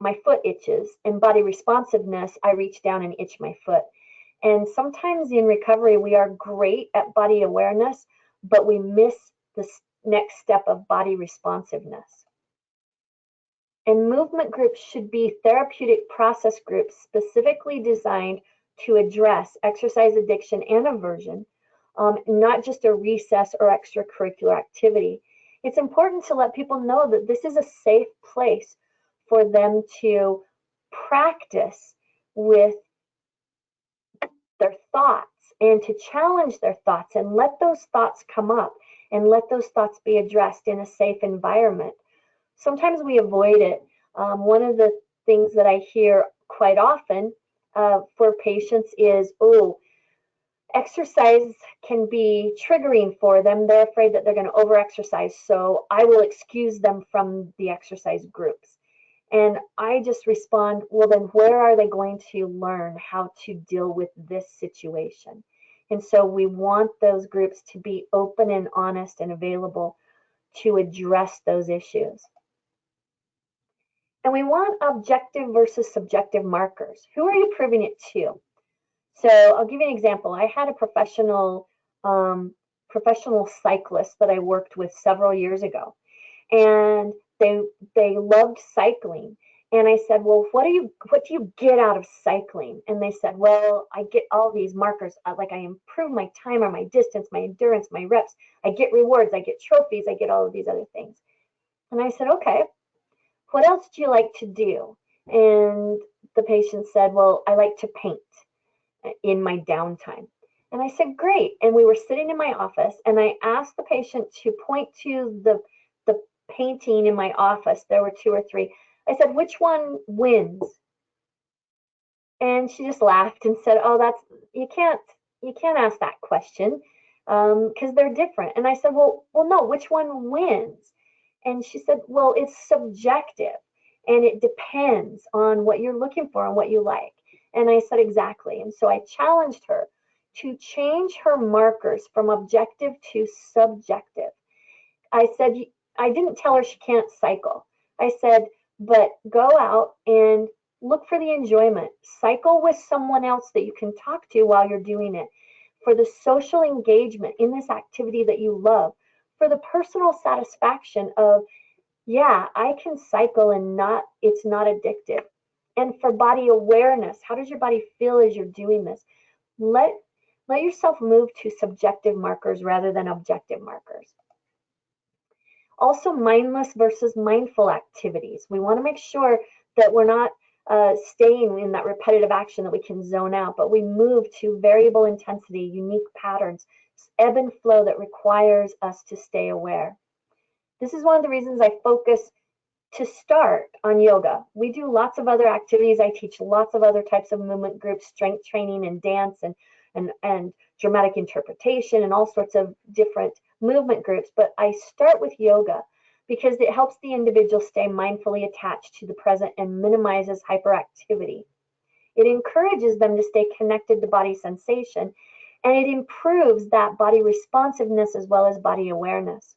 Speaker 2: my foot itches, and body responsiveness, I reach down and itch my foot. And sometimes in recovery, we are great at body awareness, but we miss the next step of body responsiveness. And movement groups should be therapeutic process groups specifically designed to address exercise addiction and aversion, not just a recess or extracurricular activity. It's important to let people know that this is a safe place for them to practice with their thoughts and to challenge their thoughts and let those thoughts come up and let those thoughts be addressed in a safe environment. Sometimes we avoid it. One of the things that I hear quite often for patients is, oh, exercise can be triggering for them. They're afraid that they're going to over-exercise, so I will excuse them from the exercise groups. And I just respond, well, then where are they going to learn how to deal with this situation? And so we want those groups to be open and honest and available to address those issues. And we want objective versus subjective markers. Who are you proving it to? So I'll give you an example. I had a professional cyclist that I worked with several years ago, and they loved cycling. And I said, well, what do you get out of cycling? And they said, well, I get all these markers, like I improve my time or my distance, my endurance, my reps. I get rewards, I get trophies, I get all of these other things. And I said, okay, what else do you like to do? And the patient said, well, I like to paint in my downtime. And I said, great. And we were sitting in my office, and I asked the patient to point to the painting in my office. There were 2 or 3. I said, which one wins? And she just laughed and said, oh, you can't ask that question because they're different. And I said, well, no, which one wins? And she said, well, it's subjective and it depends on what you're looking for and what you like. And I said, exactly. And so I challenged her to change her markers from objective to subjective. I said, I didn't tell her she can't cycle. I said, but go out and look for the enjoyment. Cycle with someone else that you can talk to while you're doing it. For the social engagement in this activity that you love. For the personal satisfaction of, yeah, I can cycle and it's not addictive. And for body awareness, how does your body feel as you're doing this? Let yourself move to subjective markers rather than objective markers. Also, mindless versus mindful activities. We want to make sure that we're not staying in that repetitive action that we can zone out, but we move to variable intensity, unique patterns, ebb and flow that requires us to stay aware. This is one of the reasons I focus to start on yoga. We do lots of other activities. I teach lots of other types of movement groups, strength training and dance and dramatic interpretation and all sorts of different movement groups. But I start with yoga because it helps the individual stay mindfully attached to the present and minimizes hyperactivity. It encourages them to stay connected to body sensation, and it improves that body responsiveness as well as body awareness.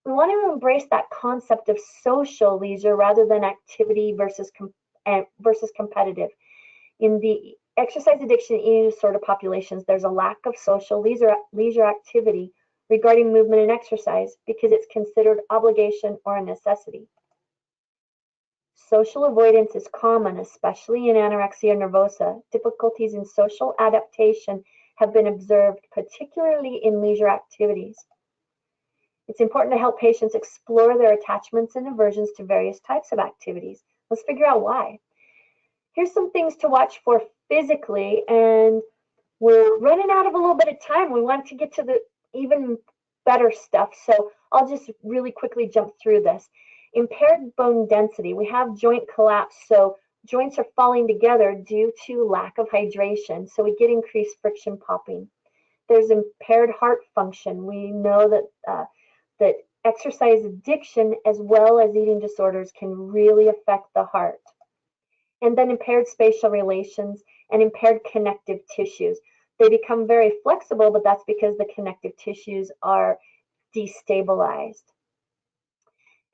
Speaker 2: We want to embrace that concept of social leisure rather than activity versus competitive. In the exercise addiction and eating disorder populations, there's a lack of social leisure activity regarding movement and exercise because it's considered obligation or a necessity. Social avoidance is common, especially in anorexia nervosa. Difficulties in social adaptation have been observed, particularly in leisure activities. It's important to help patients explore their attachments and aversions to various types of activities. Let's figure out why. Here's some things to watch for physically, and we're running out of a little bit of time. We want to get to the even better stuff, so I'll just really quickly jump through this. Impaired bone density. We have joint collapse, so joints are falling together due to lack of hydration, so we get increased friction popping. There's impaired heart function. We know that that exercise addiction as well as eating disorders can really affect the heart. And then impaired spatial relations and impaired connective tissues. They become very flexible, but that's because the connective tissues are destabilized.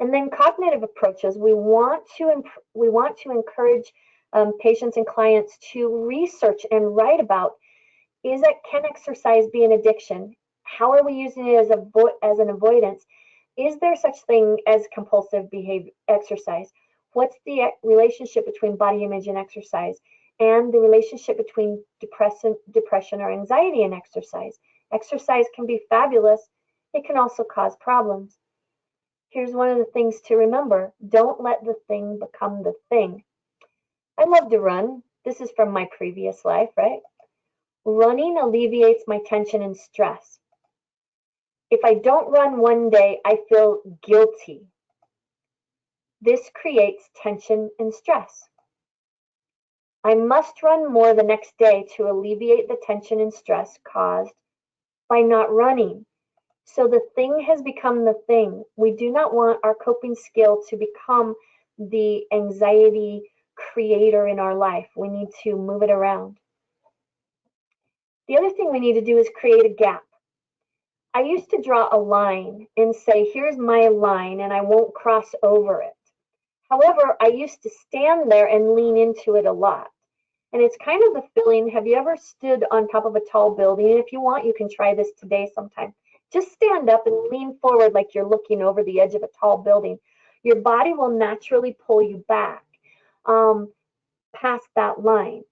Speaker 2: And then cognitive approaches. We want to encourage patients and clients to research and write about, can exercise be an addiction? How are we using it as an avoidance? Is there such thing as compulsive behavior exercise? What's the relationship between body image and exercise? And the relationship between depression or anxiety and exercise? Exercise can be fabulous. It can also cause problems. Here's one of the things to remember. Don't let the thing become the thing. I love to run. This is from my previous life, right? Running alleviates my tension and stress. If I don't run one day, I feel guilty. This creates tension and stress. I must run more the next day to alleviate the tension and stress caused by not running. So the thing has become the thing. We do not want our coping skill to become the anxiety creator in our life. We need to move it around. The other thing we need to do is create a gap. I used to draw a line and say, here's my line, and I won't cross over it. However, I used to stand there and lean into it a lot. And it's kind of the feeling, have you ever stood on top of a tall building? And if you want, you can try this today sometime. Just stand up and lean forward like you're looking over the edge of a tall building. Your body will naturally pull you back past that line.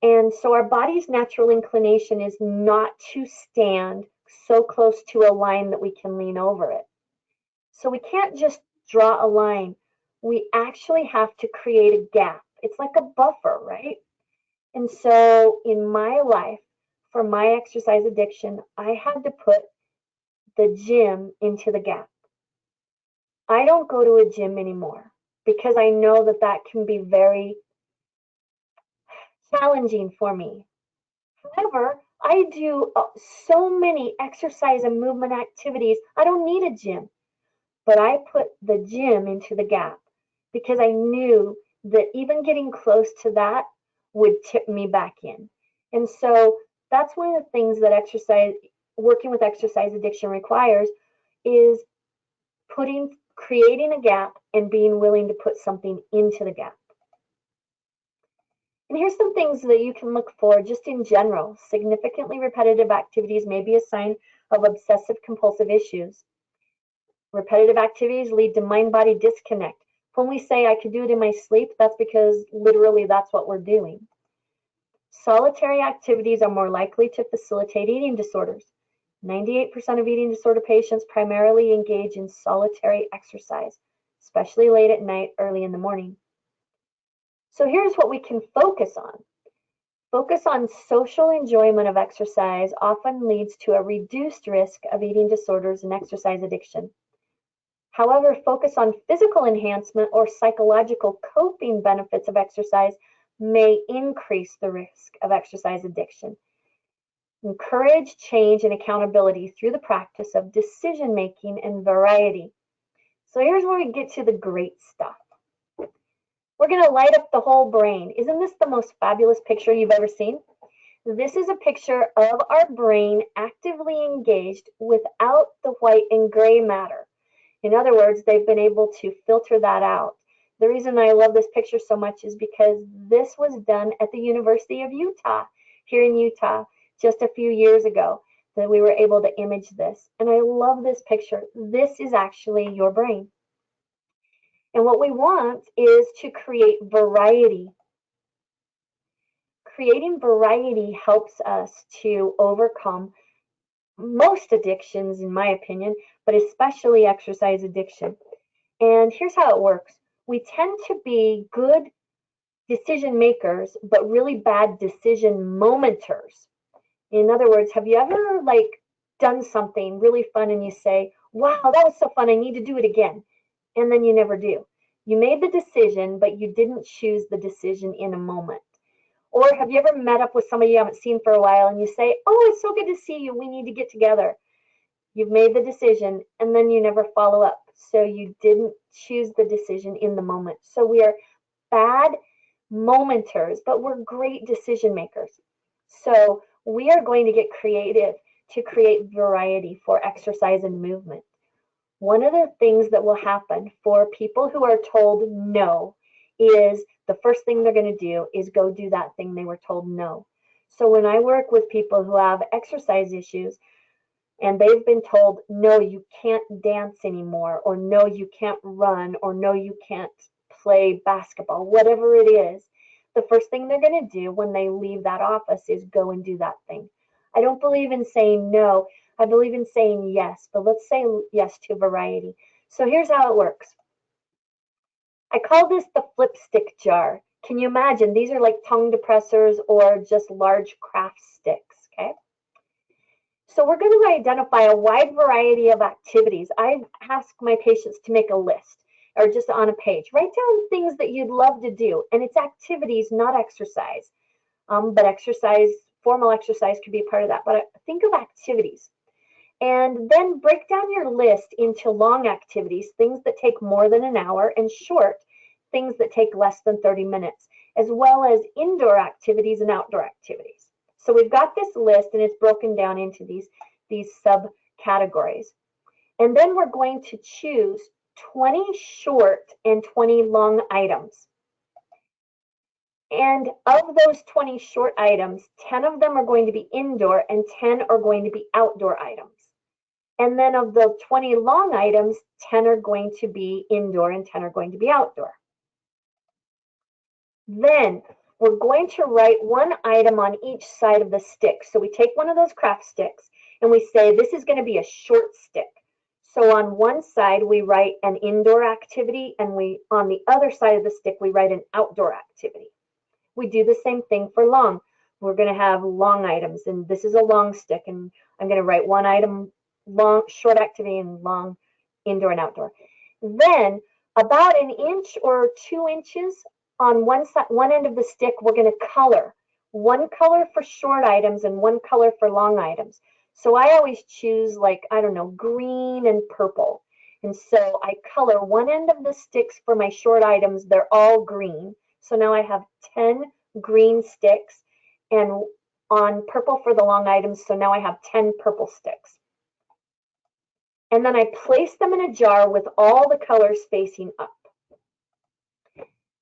Speaker 2: And so our body's natural inclination is not to stand so close to a line that we can lean over it. So we can't just draw a line. We actually have to create a gap. It's like a buffer, right? And so in my life, for my exercise addiction, I had to put the gym into the gap. I don't go to a gym anymore because I know that that can be very challenging for me. However, I do so many exercise and movement activities. I don't need a gym, but I put the gym into the gap because I knew that even getting close to that would tip me back in. And so that's one of the things that working with exercise addiction requires is creating a gap and being willing to put something into the gap. And here's some things that you can look for just in general. Significantly repetitive activities may be a sign of obsessive compulsive issues. Repetitive activities lead to mind-body disconnect. When we say I could do it in my sleep, that's because literally that's what we're doing. Solitary activities are more likely to facilitate eating disorders. 98% of eating disorder patients primarily engage in solitary exercise, especially late at night, early in the morning. So here's what we can focus on. Focus on social enjoyment of exercise often leads to a reduced risk of eating disorders and exercise addiction. However, focus on physical enhancement or psychological coping benefits of exercise may increase the risk of exercise addiction. Encourage change and accountability through the practice of decision making and variety. So here's where we get to the great stuff. We're going to light up the whole brain. Isn't this the most fabulous picture you've ever seen? This is a picture of our brain actively engaged without the white and gray matter. In other words, they've been able to filter that out. The reason I love this picture so much is because this was done at the University of Utah, here in Utah, just a few years ago, that we were able to image this. And I love this picture. This is actually your brain. And what we want is to create variety. Creating variety helps us to overcome most addictions, in my opinion, but especially exercise addiction. And here's how it works. We tend to be good decision makers, but really bad decision momenters. In other words, have you ever done something really fun and you say, wow, that was so fun, I need to do it again. And then you never do. You made the decision, but you didn't choose the decision in a moment. Or have you ever met up with somebody you haven't seen for a while and you say, oh, it's so good to see you, we need to get together. You've made the decision and then you never follow up. So you didn't choose the decision in the moment. So we are bad momenters, but we're great decision makers. So we are going to get creative to create variety for exercise and movement. One of the things that will happen for people who are told no is the first thing they're going to do is go do that thing they were told no. So when I work with people who have exercise issues and they've been told, no, you can't dance anymore, or no, you can't run, or no, you can't play basketball, whatever it is, the first thing they're going to do when they leave that office is go and do that thing. I don't believe in saying no. I believe in saying yes, but let's say yes to variety. So here's how it works. I call this the flip stick jar. Can you imagine? These are like tongue depressors or just large craft sticks. okay? So we're going to identify a wide variety of activities. I ask my patients to make a list or just on a page. Write down things that you'd love to do, and it's activities, not exercise. But exercise, formal exercise could be a part of that. But think of activities. And then break down your list into long activities, things that take more than an hour, and short, things that take less than 30 minutes, as well as indoor activities and outdoor activities. So we've got this list, and it's broken down into these subcategories. And then we're going to choose 20 short and 20 long items. And of those 20 short items, 10 of them are going to be indoor and 10 are going to be outdoor items. And then of the 20 long items, 10 are going to be indoor and 10 are going to be outdoor. Then we're going to write one item on each side of the stick. So we take one of those craft sticks and we say this is going to be a short stick. So on one side we write an indoor activity, and on the other side of the stick we write an outdoor activity. We do the same thing for long. We're going to have long items, and this is a long stick, and I'm going to write one item, long, short activity, and long, indoor and outdoor. Then about an inch or 2 inches on one end of the stick, we're going to color. One color for short items and one color for long items. So I always choose, like, I don't know, green and purple. And so I color one end of the sticks for my short items. They're all green. So now I have 10 green sticks, and on purple for the long items. So now I have 10 purple sticks. And then I place them in a jar with all the colors facing up.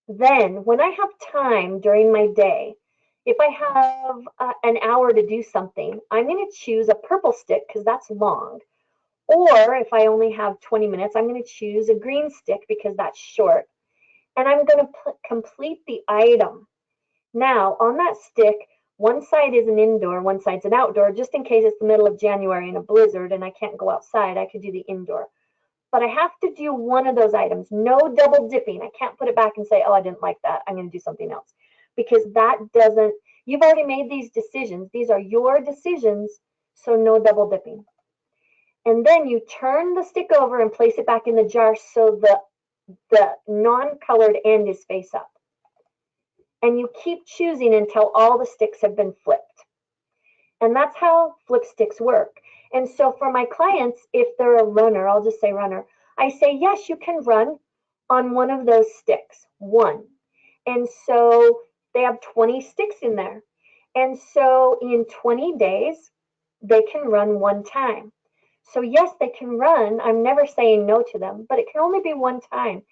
Speaker 2: Then when I have time during my day, if I have an hour to do something, I'm going to choose a purple stick because that's long. Or if I only have 20 minutes, I'm going to choose a green stick because that's short. And I'm going to complete the item. Now, on that stick, one side is an indoor, one side's an outdoor. Just in case it's the middle of January in a blizzard and I can't go outside, I could do the indoor. But I have to do one of those items. No double dipping. I can't put it back and say, oh, I didn't like that, I'm going to do something else. Because that doesn't, you've already made these decisions. These are your decisions, so no double dipping. And then you turn the stick over and place it back in the jar so the non-colored end is face up. And you keep choosing until all the sticks have been flipped. And that's how flip sticks work. And so for my clients, if they're a runner, I'll just say runner, I say, yes, you can run on one of those sticks, one. And so they have 20 sticks in there. And so in 20 days, they can run one time. So yes, they can run. I'm never saying no to them, but it can only be one time.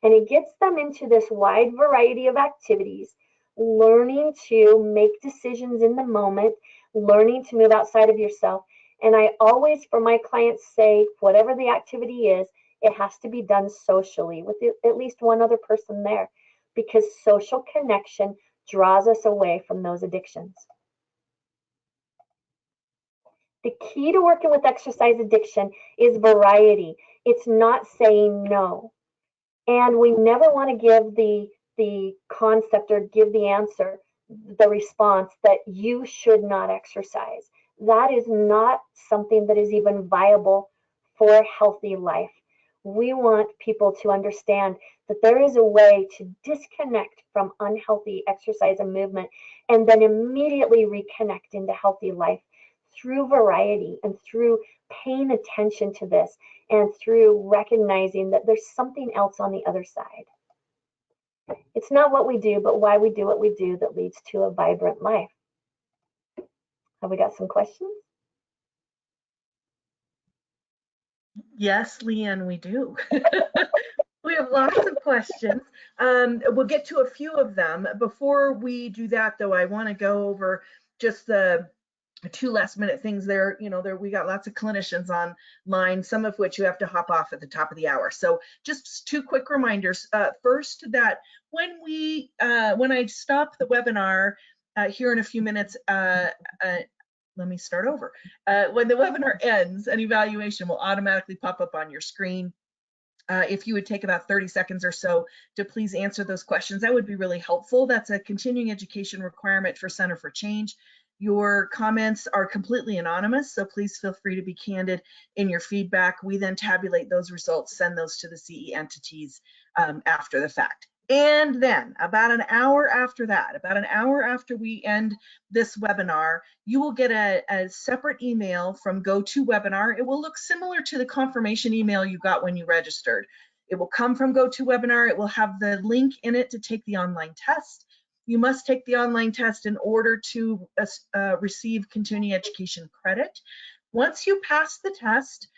Speaker 2: And it gets them into this wide variety of activities, learning to make decisions in the moment, learning to move outside of yourself. And I always, for my clients, say, whatever the activity is, it has to be done socially with at least one other person there, because social connection draws us away from those addictions. The key to working with exercise addiction is variety. It's not saying no. And we never want to give the concept or give the answer, the response that you should not exercise. That is not something that is even viable for a healthy life. We want people to understand that there is a way to disconnect from unhealthy exercise and movement and then immediately reconnect into healthy life through variety and through paying attention to this and through recognizing that there's something else on the other side. It's not what we do, but why we do what we do that leads to a vibrant life. Have we got some questions?
Speaker 1: Yes, LeAnne, we do. We have lots of questions. We'll get to a few of them. Before we do that, though, I want to go over just the 2 last-minute things there. You know, we got lots of clinicians online, some of which you have to hop off at the top of the hour. So just 2 quick reminders. First, that when I stop the webinar here in a few minutes, let me start over. When the webinar ends, an evaluation will automatically pop up on your screen. If you would take about 30 seconds or so to please answer those questions, that would be really helpful. That's a continuing education requirement for Center for Change. Your comments are completely anonymous, so please feel free to be candid in your feedback. We then tabulate those results, send those to the CE entities after the fact. And then about an hour after that, about an hour after we end this webinar, you will get a separate email from GoToWebinar. It will look similar to the confirmation email you got when you registered. It will come from GoToWebinar. It will have the link in it to take the online test. You must take the online test in order to receive continuing education credit. Once you pass the test,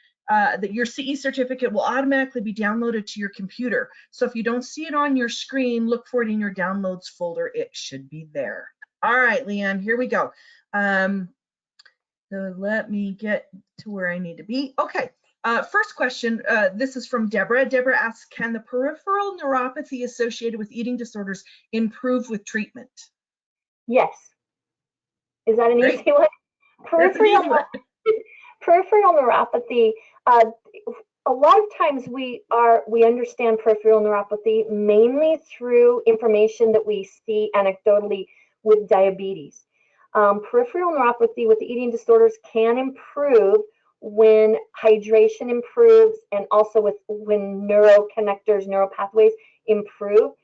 Speaker 1: your CE certificate will automatically be downloaded to your computer. So if you don't see it on your screen, look for it in your downloads folder. It should be there. All right, LeAnne, here we go. So let me get to where I need to be. Okay, first question, this is from Deborah. Deborah asks, can the peripheral neuropathy associated with eating disorders improve with treatment?
Speaker 2: Yes. Is that an
Speaker 1: Great.
Speaker 2: easy one?
Speaker 1: Peripheral
Speaker 2: neuropathy, a lot of times we understand peripheral neuropathy mainly through information that we see anecdotally with diabetes. Peripheral neuropathy with eating disorders can improve when hydration improves and also when neuroconnectors, neuropathways improve.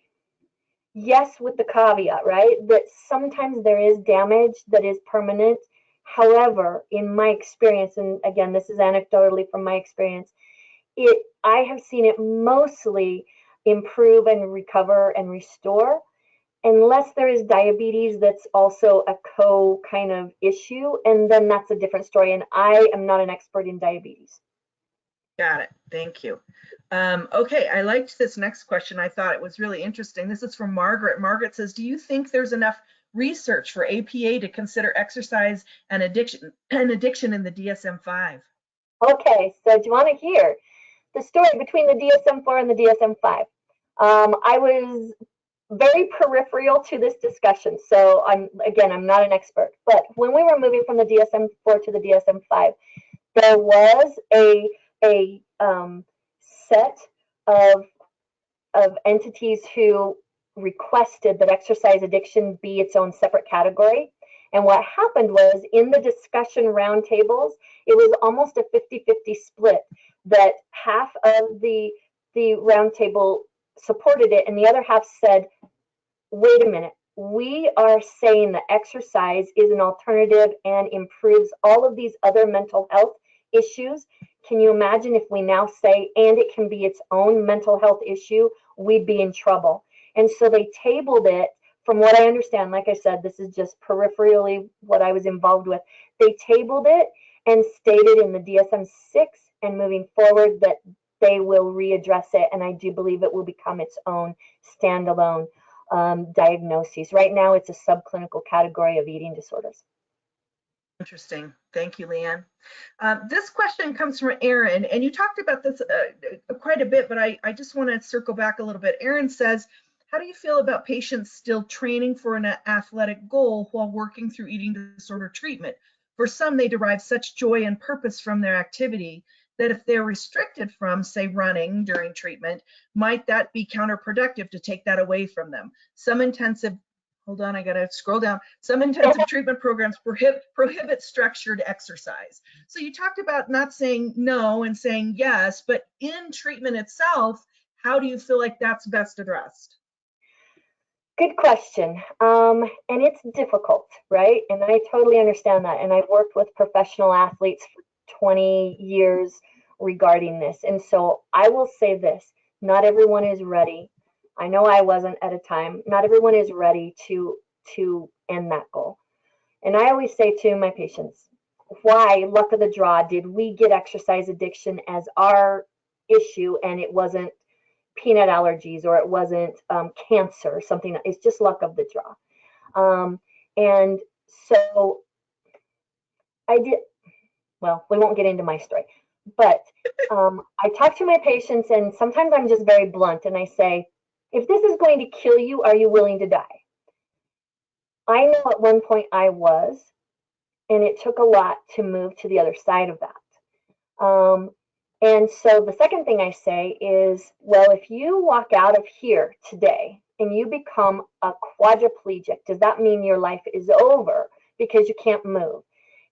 Speaker 2: Yes, with the caveat, right, that sometimes there is damage that is permanent. However, in my experience, and again, this is anecdotally from my experience, I have seen it mostly improve and recover and restore, unless there is diabetes that's also a kind of issue, and then that's a different story. And I am not an expert in diabetes.
Speaker 1: Got it. Thank you. Okay, I liked this next question. I thought it was really interesting. This is from Margaret. Margaret says, do you think there's enough research for APA to consider exercise and addiction in the DSM-5?
Speaker 2: Okay, so do you want to hear the story between the DSM-4 and the DSM-5? I was very peripheral to this discussion, so I'm not an expert. But when we were moving from the DSM-4 to the DSM-5, there was a set of entities who requested that exercise addiction be its own separate category. And what happened was, in the discussion roundtables, it was almost a 50-50 split, that half of the roundtable supported it and the other half said, wait a minute, we are saying that exercise is an alternative and improves all of these other mental health issues. Can you imagine if we now say, and it can be its own mental health issue? We'd be in trouble. And so they tabled it. From what I understand, like I said, this is just peripherally what I was involved with. They tabled it and stated in the DSM-6 and moving forward that they will readdress it. And I do believe it will become its own standalone diagnosis. Right now, it's a subclinical category of eating disorders.
Speaker 1: Interesting. Thank you, LeAnne. This question comes from Erin, and you talked about this quite a bit, but I just want to circle back a little bit. Erin says, how do you feel about patients still training for an athletic goal while working through eating disorder treatment? For some, they derive such joy and purpose from their activity that if they're restricted from, say, running during treatment, might that be counterproductive to take that away from them? Some intensive, hold on, I gotta scroll down. Some intensive treatment programs prohibit structured exercise. So you talked about not saying no and saying yes, but in treatment itself, how do you feel like that's best addressed?
Speaker 2: Good question. And it's difficult, right? And I totally understand that. And I've worked with professional athletes for 20 years regarding this. And so I will say this, not everyone is ready. I know I wasn't at a time. Not everyone is ready to end that goal. And I always say to my patients, why, luck of the draw, did we get exercise addiction as our issue and it wasn't peanut allergies or it wasn't cancer or something? It's just luck of the draw. And so I did, well, we won't get into my story, but I talk to my patients and sometimes I'm just very blunt and I say, if this is going to kill you, are you willing to die? I know at one point I was, and it took a lot to move to the other side of that. And so the second thing I say is, well, if you walk out of here today and you become a quadriplegic, does that mean your life is over? because you can't move.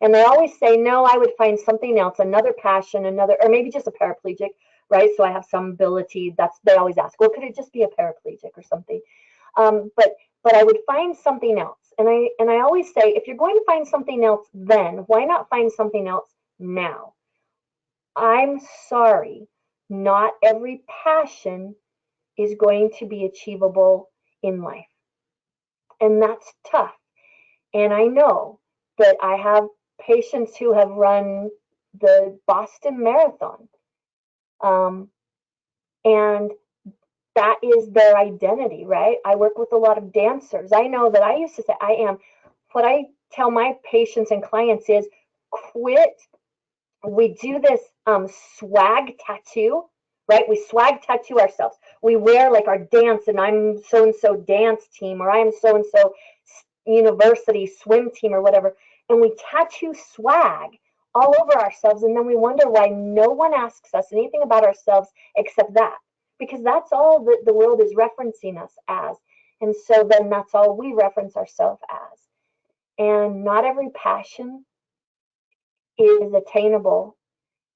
Speaker 2: And they always say, no, I would find something else, another passion, another, or maybe just a paraplegic, right? So I have some ability. They always ask, well, could it just be a paraplegic or something? But I would find something else. And I always say, if you're going to find something else, then why not find something else now? I'm sorry, not every passion is going to be achievable in life. And that's tough. And I know that I have patients who have run the Boston Marathon. And that is their identity, right? I work with a lot of dancers. I know that I used to say what I tell my patients and clients is quit. We do this swag tattoo, right? We swag tattoo ourselves. We wear like our dance, and I'm so-and-so dance team, or I'm so-and-so university swim team or whatever. And we tattoo swag all over ourselves. And then we wonder why no one asks us anything about ourselves except that, because that's all that the world is referencing us as. And so then that's all we reference ourselves as. And not every passion is attainable.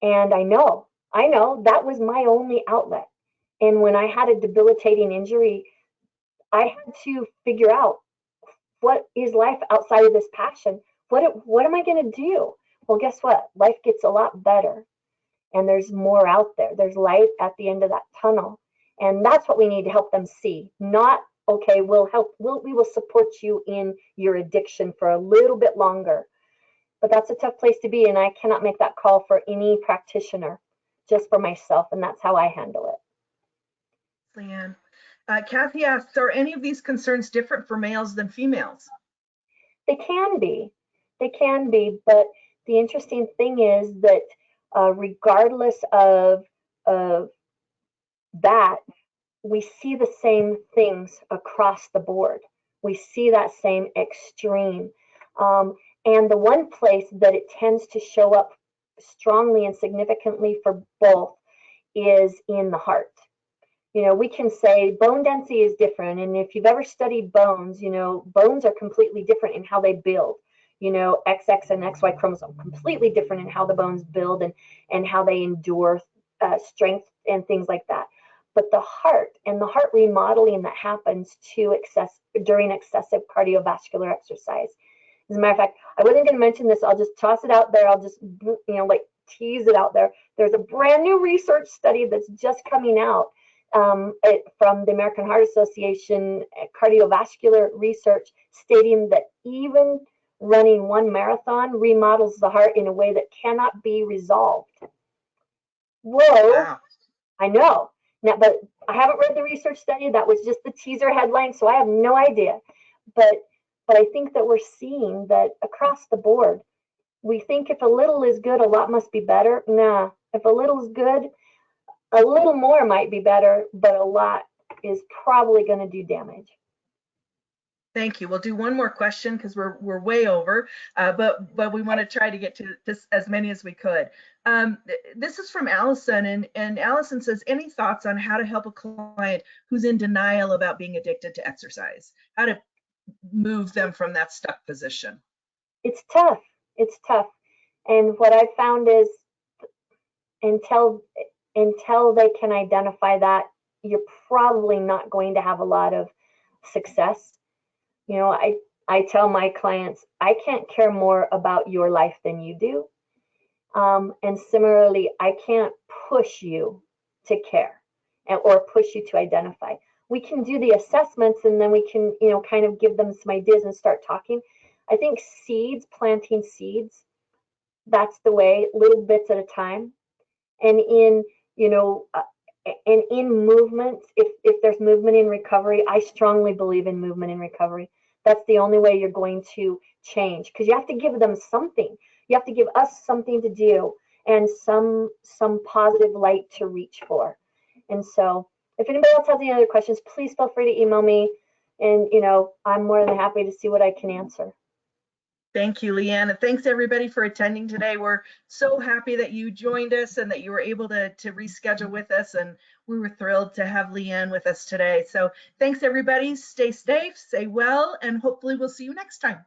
Speaker 2: And I know that was my only outlet. And when I had a debilitating injury, I had to figure out, what is life outside of this passion? What am I going to do? Well, guess what? Life gets a lot better, and there's more out there. There's light at the end of that tunnel. And that's what we need to help them see. Not, okay, we will support you in your addiction for a little bit longer. But that's a tough place to be, and I cannot make that call for any practitioner, just for myself, and that's how I handle it.
Speaker 1: LeAnne. Kathy asks, are any of these concerns different for males than females?
Speaker 2: They can be. But the interesting thing is that regardless of that, we see the same things across the board. We see that same extreme. And the one place that it tends to show up strongly and significantly for both is in the heart. We can say bone density is different. And if you've ever studied bones, bones are completely different in how they build. XX and XY chromosome, completely different in how the bones build and how they endure strength and things like that. But the heart and the heart remodeling that happens during excessive cardiovascular exercise. As a matter of fact, I wasn't going to mention this. I'll just toss it out there. I'll just, tease it out there. There's a brand new research study that's just coming out from the American Heart Association cardiovascular research, stating that even running one marathon remodels the heart in a way that cannot be resolved. Whoa, wow. I know. Now, but I haven't read the research study. That was just the teaser headline, so I have no idea. But I think that we're seeing that across the board. We think if a little is good, a lot must be better. Nah, if a little is good, a little more might be better, but a lot is probably going to do damage.
Speaker 1: Thank you. We'll do one more question because we're way over, but we want to try to get to this as many as we could. This is from Allison, and Allison says, any thoughts on how to help a client who's in denial about being addicted to exercise? How to move them from that stuck position?
Speaker 2: It's tough. And what I've found is until they can identify that, you're probably not going to have a lot of success. I tell my clients, I can't care more about your life than you do. And similarly, I can't push you to care or push you to identify. We can do the assessments, and then we can, kind of give them some ideas and start talking. I think planting seeds, that's the way, little bits at a time. And in movement, if there's movement in recovery, I strongly believe in movement in recovery. That's the only way you're going to change, because you have to give them something. You have to give us something to do and some positive light to reach for. And so if anybody else has any other questions, please feel free to email me, and I'm more than happy to see what I can answer.
Speaker 1: Thank you, LeAnne, and thanks everybody for attending today. We're so happy that you joined us and that you were able to reschedule with us, and we were thrilled to have LeAnne with us today. So thanks everybody, stay safe, stay well, and hopefully we'll see you next time.